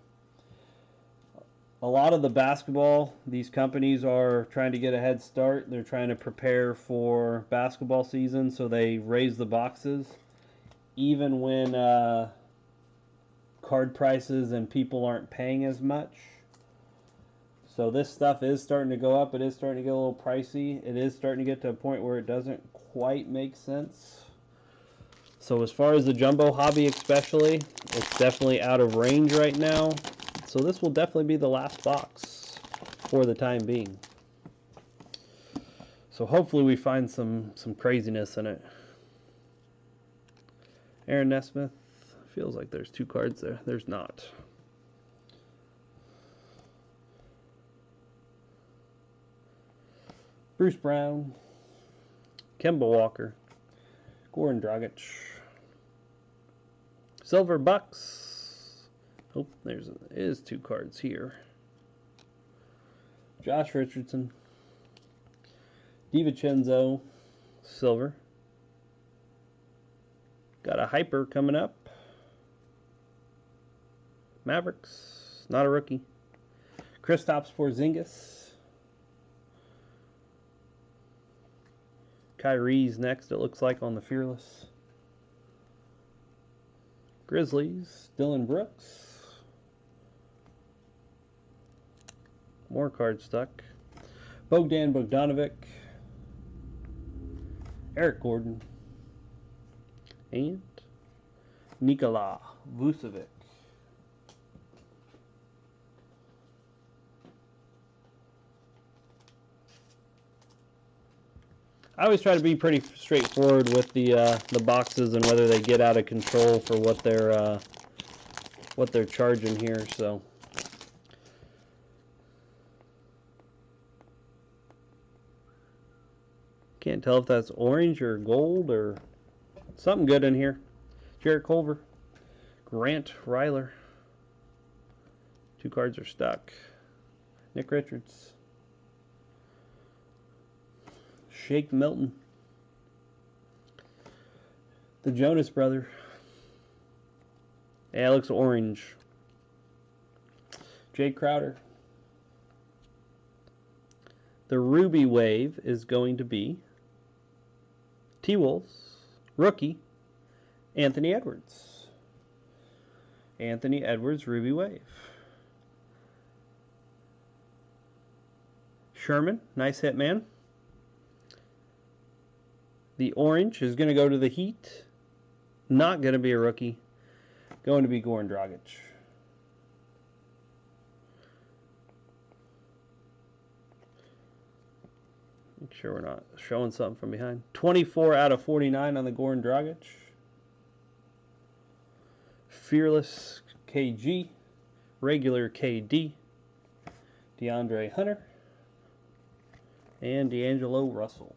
a lot of the basketball, these companies are trying to get a head start. They're trying to prepare for basketball season, so they raise the boxes even when card prices and people aren't paying as much. So this stuff is starting to go up. It is starting to get a little pricey. It is starting to get to a point where it doesn't quite make sense. So as far as the jumbo hobby especially, it's definitely out of range right now. So this will definitely be the last box for the time being. So hopefully we find some craziness in it. Aaron Nesmith. Feels like there's 2 cards there. There's not. Bruce Brown. Kemba Walker. Goran Dragic. Silver Bucks. Oh, is 2 cards here. Josh Richardson. DiVincenzo. Silver. Got a hyper coming up. Mavericks. Not a rookie. Kristaps Porzingis. Kyrie's next, it looks like, on the Fearless. Grizzlies. Dylan Brooks. More cards stuck. Bogdan Bogdanovic. Eric Gordon. And Nikola Vucevic. I always try to be pretty straightforward with the boxes and whether they get out of control for what they're charging here. So can't tell if that's orange or gold or something good in here. Jarrett Culver, Grant Ryler. 2 cards are stuck. Nick Richards. Shake Milton. The Jonas Brother. Alex Orange. Jay Crowder. The Ruby Wave is going to be T-Wolves. Rookie. Anthony Edwards. Anthony Edwards Ruby Wave. Sherman. Nice hit, man. The orange is going to go to the Heat. Not going to be a rookie. Going to be Goran Dragic. Make sure we're not showing something from behind. 24 out of 49 on the Goran Dragic. Fearless KG. Regular KD. DeAndre Hunter. And D'Angelo Russell.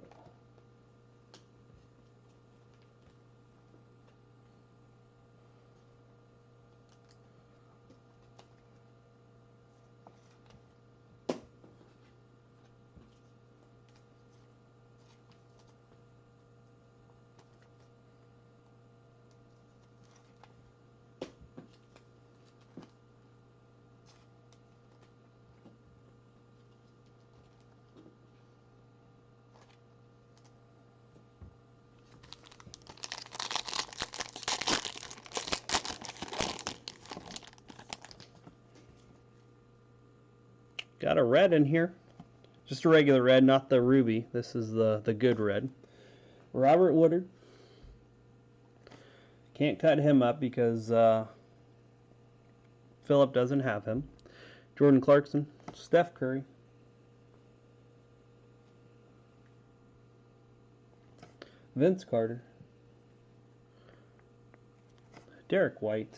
Got a red in here. Just a regular red, not the ruby. This is the good red. Robert Woodard. Can't cut him up because Phillip doesn't have him. Jordan Clarkson. Steph Curry. Vince Carter. Derek White.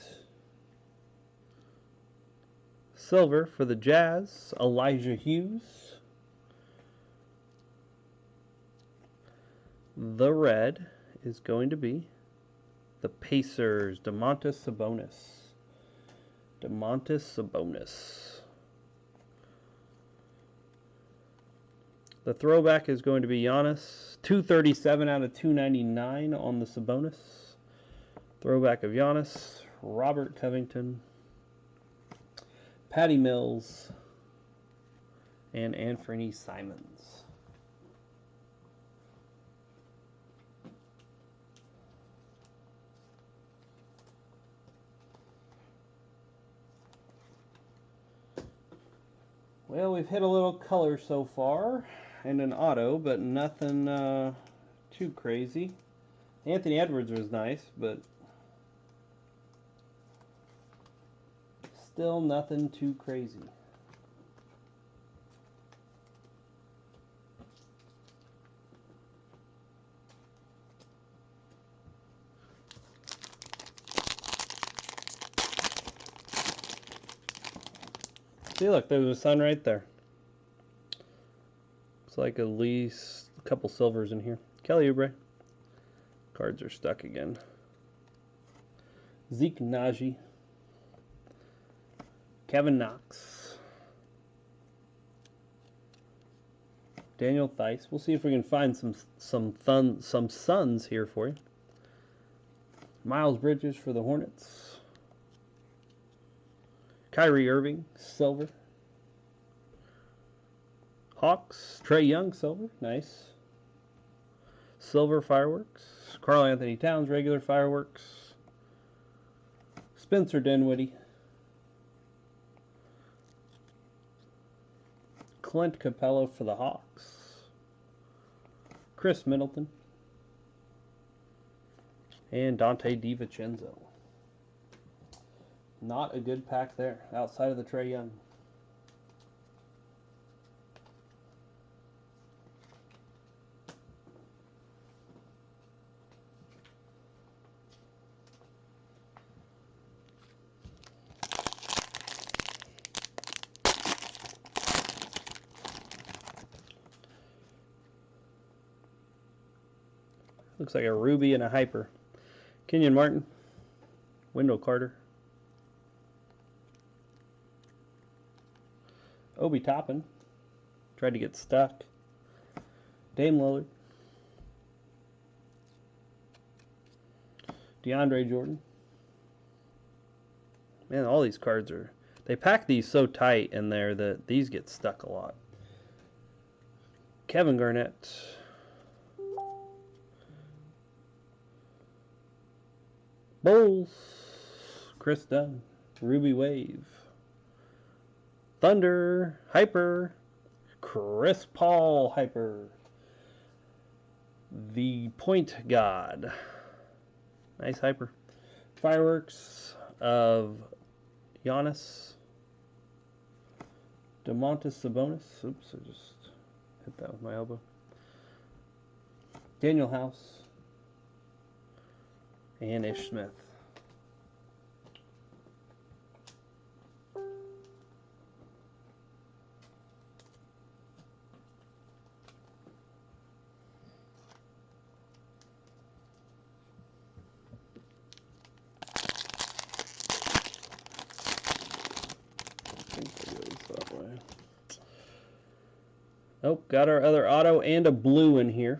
Silver for the Jazz, Elijah Hughes. The red is going to be the Pacers, Domantas Sabonis. Domantas Sabonis. The throwback is going to be Giannis. 237 out of 299 on the Sabonis. Throwback of Giannis. Robert Covington. Patty Mills, and Anthony Simons. Well, we've hit a little color so far, and an auto, but nothing too crazy. Anthony Edwards was nice, but still nothing too crazy. See, look, there's a sun right there. Looks like at least a couple silvers in here. Kelly Oubre. Cards are stuck again. Zeke Naji. Kevin Knox. Daniel Theis. We'll see if we can find some Suns here for you. Miles Bridges for the Hornets. Kyrie Irving, silver. Hawks, Trae Young, silver. Nice. Silver fireworks. Karl Anthony Towns, regular fireworks. Spencer Dinwiddie. Clint Capella for the Hawks. Chris Middleton. And Dante DiVincenzo. Not a good pack there, outside of the Trae Young. Looks like a Ruby and a Hyper. Kenyon Martin. Wendell Carter. Obi Toppin. Tried to get stuck. Dame Lillard. DeAndre Jordan. Man, all these cards are... They pack these so tight in there that these get stuck a lot. Kevin Garnett. Bulls. Chris Dunn. Ruby Wave. Thunder. Hyper. Chris Paul Hyper. The Point God. Nice Hyper. Fireworks of Giannis. Domantas Sabonis. Oops, I just hit that with my elbow. Daniel House. And Ish Smith. Oh, got our other auto and a blue in here.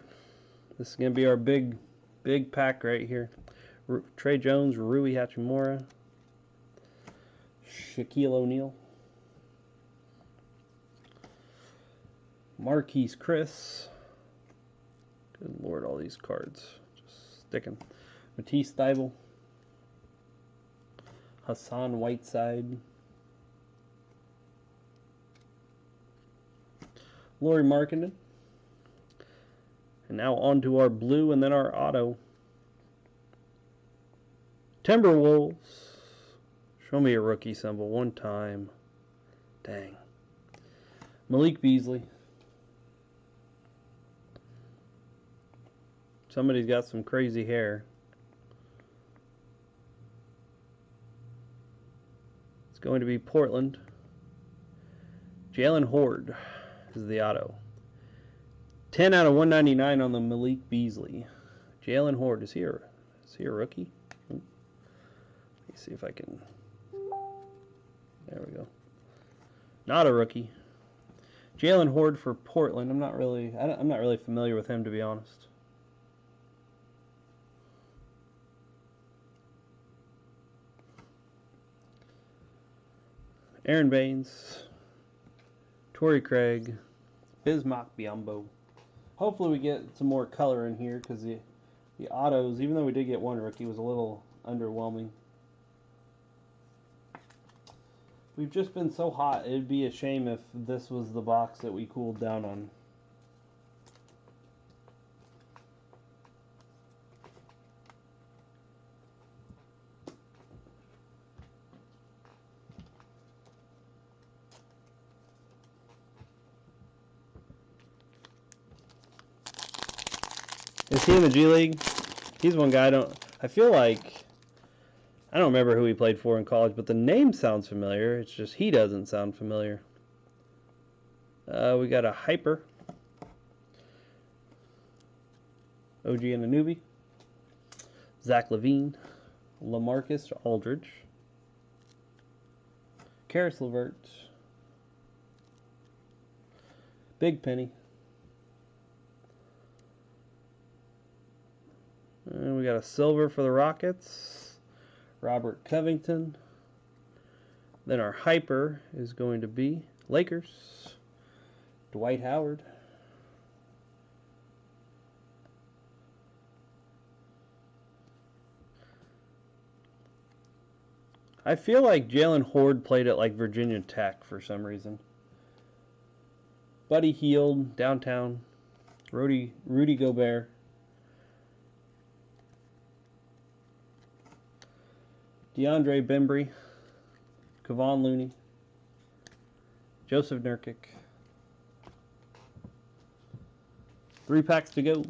This is going to be our big pack right here. Trey Jones, Rui Hachimura, Shaquille O'Neal, Marquise Chris. Good Lord, all these cards just sticking. Matisse Thybulle, Hassan Whiteside, Lauri Markkanen, and now on to our blue and then our auto. Timberwolves. Show me a rookie symbol one time. Dang. Malik Beasley. Somebody's got some crazy hair. It's going to be Portland. Jalen Horde is the auto. 10 out of 199 on the Malik Beasley. Jalen Horde. Is he a rookie? See if I can. There we go. Not a rookie. Jalen Horde for Portland. I'm not really familiar with him, to be honest. Aaron Baines, Torrey Craig, Bismack Biyombo. Hopefully we get some more color in here because the autos, even though we did get one rookie, was a little underwhelming. We've just been so hot, it'd be a shame if this was the box that we cooled down on. Is he in the G League? He's one guy I feel like I don't remember who he played for in college, but the name sounds familiar. It's just he doesn't sound familiar. We got a Hyper. OG Anunoby. Zach LaVine. LaMarcus Aldridge. Karis LeVert. Big Penny. And we got a silver for the Rockets. Robert Covington. Then our Hyper is going to be Lakers. Dwight Howard. I feel like Jalen Horde played at like Virginia Tech for some reason. Buddy Hield, downtown. Rudy Gobert. DeAndre Bembry. Kevon Looney. Joseph Nurkic. 3 packs to go.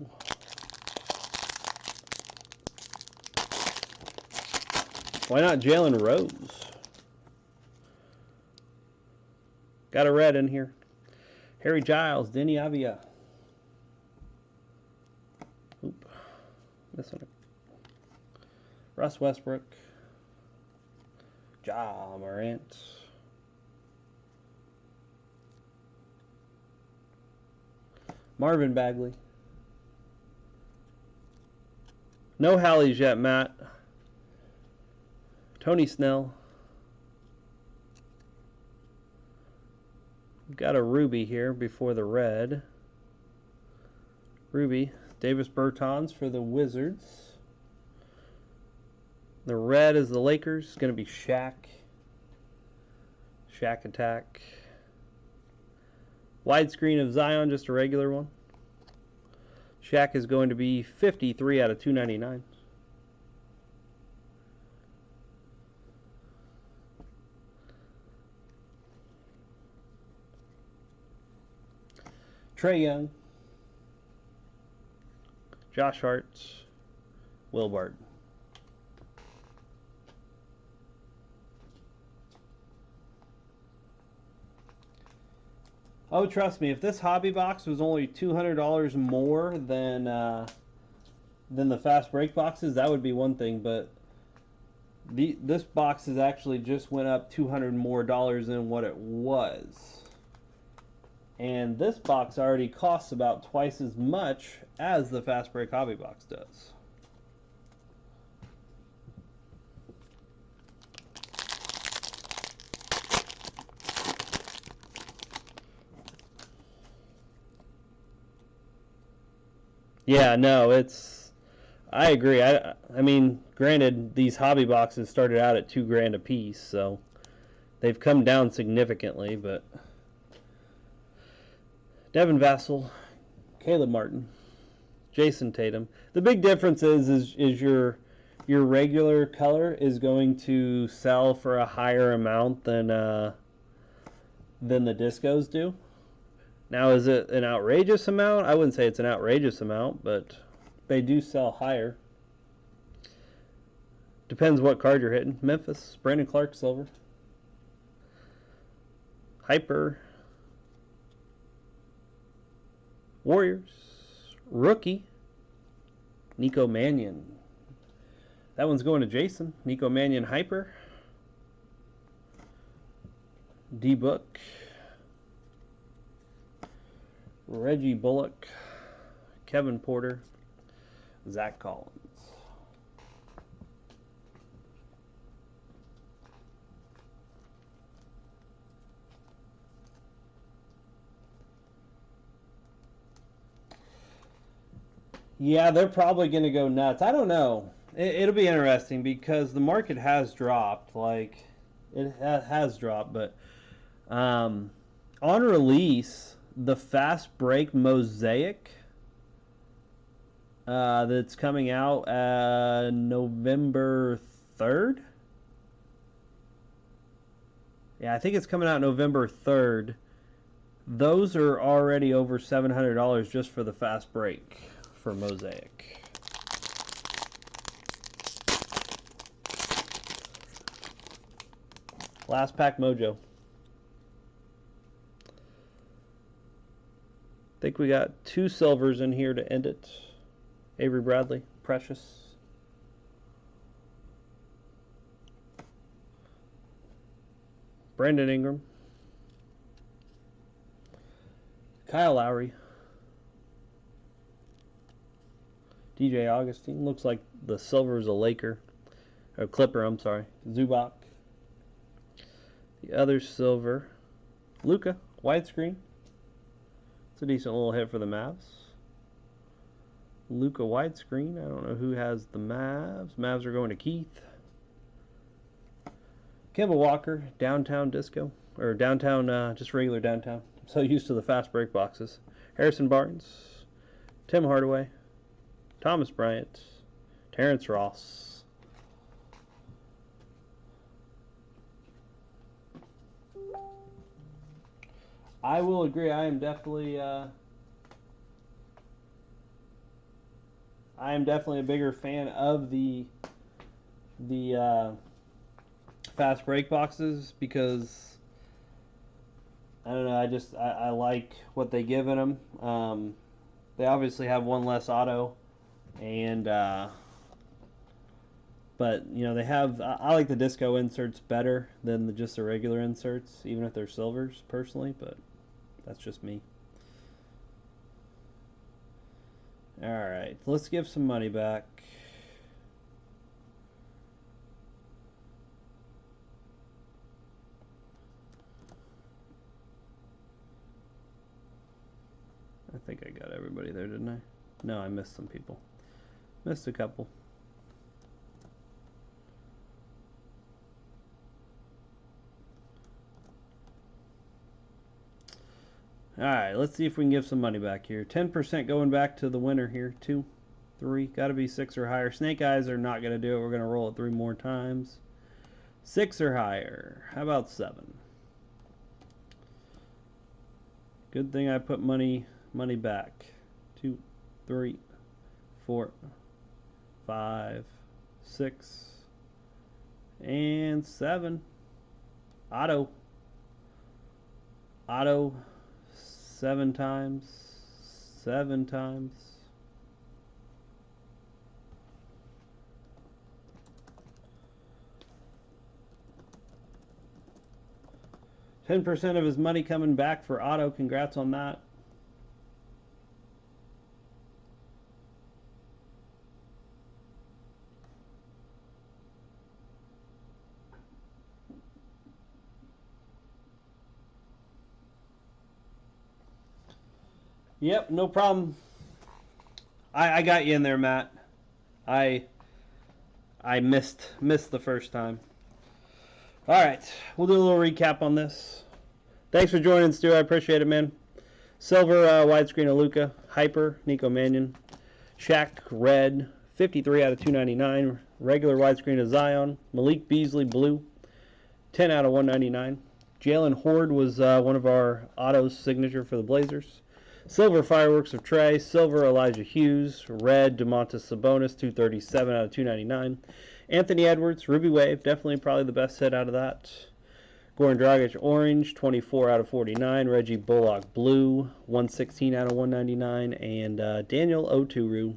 Why not Jalen Rose? Got a red in here. Harry Giles, Denny Avia. Oop. This one. Russ Westbrook. Ja Morant. Marvin Bagley. No Halleys yet, Matt. Tony Snell. Got a Ruby here before the red. Ruby. Davis Bertans for the Wizards. The red is the Lakers. It's going to be Shaq. Shaq Attack. Widescreen of Zion, just a regular one. Shaq is going to be 53 out of 299. Trae Young. Josh Hart. Will Barton. Oh, trust me, if this hobby box was only $200 more than the fast break boxes, that would be one thing. But this box has actually just went up $200 more than what it was, and this box already costs about twice as much as the fast break hobby box does. Yeah, no, I agree. I mean, granted, these hobby boxes started out at $2,000 a piece, so they've come down significantly. But Devin Vassell, Caleb Martin, Jason Tatum. The big difference is your regular color is going to sell for a higher amount than the discos do. Now, is it an outrageous amount? I wouldn't say it's an outrageous amount, but they do sell higher. Depends what card you're hitting. Memphis, Brandon Clark, silver. Hyper. Warriors, rookie. Nico Mannion. That one's going to Jason. Nico Mannion, Hyper. D-Book. Reggie Bullock, Kevin Porter, Zach Collins. Yeah, they're probably going to go nuts. I don't know. It'll be interesting because the market has dropped. Like, it has dropped, but on release, the fast break mosaic that's coming out November 3rd. Yeah, I think it's coming out November 3rd. Those are already over $700 just for the fast break for mosaic. Last pack mojo. I think we got 2 silvers in here to end it. Avery Bradley, Precious. Brandon Ingram. Kyle Lowry. DJ Augustine. Looks like the silver is a Laker. Or Clipper, I'm sorry. Zubac. The other silver. Luka. Widescreen. It's a decent little hit for the Mavs. Luka widescreen. I don't know who has the Mavs. Mavs are going to Keith. Kemba Walker, downtown disco. Or downtown, just regular downtown. I'm so used to the fast break boxes. Harrison Barnes. Tim Hardaway. Thomas Bryant. Terrence Ross. I will agree. I am definitely a bigger fan of the fast break boxes because I don't know. I like what they give in them. They obviously have one less auto, and but you know they have. I like the disco inserts better than just the regular inserts, even if they're silvers personally. But that's just me. All right, let's give some money back. I think I got everybody there, didn't I? No, I missed some people. Missed a couple. Alright, let's see if we can give some money back here. 10% going back to the winner here. 2, 3, got to be 6 or higher. Snake Eyes are not going to do it. We're going to roll it 3 more times. 6 or higher. How about 7? Good thing I put money back. 2, 3, 4, 5, 6, and 7. Auto. 7 times. 7 times. $10% of his money coming back for auto. Congrats on that. Yep, no problem. I got you in there, Matt. I missed the first time. All right, we'll do a little recap on this. Thanks for joining, Stu. I appreciate it, man. Silver widescreen of Luka, Hyper, Nico Mannion, Shaq red, 53 out of 299. Regular widescreen of Zion, Malik Beasley blue, 10 out of 199. Jalen Horde was one of our autos signature for the Blazers. Silver Fireworks of Trey, silver Elijah Hughes, red Domantas Sabonis, 237 out of 299. Anthony Edwards, Ruby Wave, definitely probably the best hit out of that. Goran Dragic orange, 24 out of 49. Reggie Bullock blue, 116 out of 199. And Daniel Oturu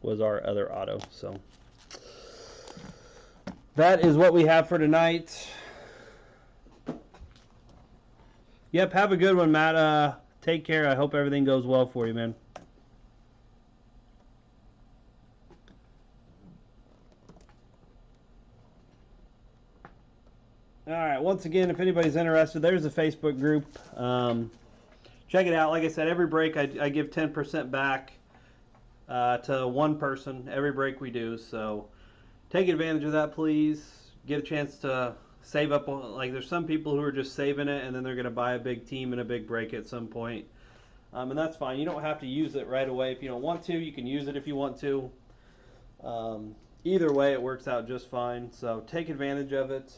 was our other auto. So that is what we have for tonight. Yep, have a good one, Matt. Take care. I hope everything goes well for you, man. All right. Once again, if anybody's interested, there's a Facebook group. Check it out. Like I said, every break I give 10% back to one person every break we do. So take advantage of that, please. Get a chance to save up. Like there's some people who are just saving it and then they're going to buy a big team and a big break at some point. And that's fine. You don't have to use it right away if you don't want to. You can use it if you want to. Either way, it works out just fine. So take advantage of it.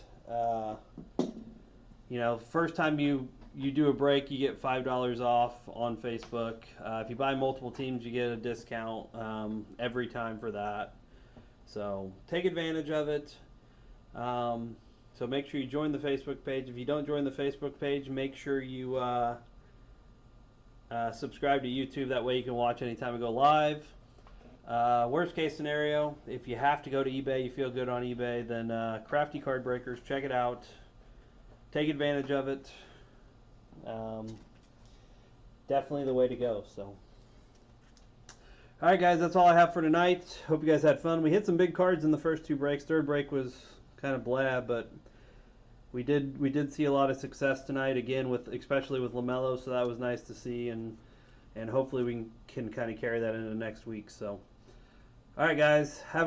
First time you do a break, you get $5 off on Facebook. If you buy multiple teams, you get a discount every time for that. So take advantage of it. So make sure you join the Facebook page. If you don't join the Facebook page, make sure you subscribe to YouTube. That way you can watch anytime we go live. Worst case scenario, if you have to go to eBay, you feel good on eBay, then Crafty Card Breakers, check it out. Take advantage of it. Definitely the way to go. So, all right, guys, that's all I have for tonight. Hope you guys had fun. We hit some big cards in the first two breaks. Third break was kind of blah, but we did see a lot of success tonight again, especially with LAMELO. So that was nice to see, and hopefully we can kind of carry that into next week. So, all right, guys, have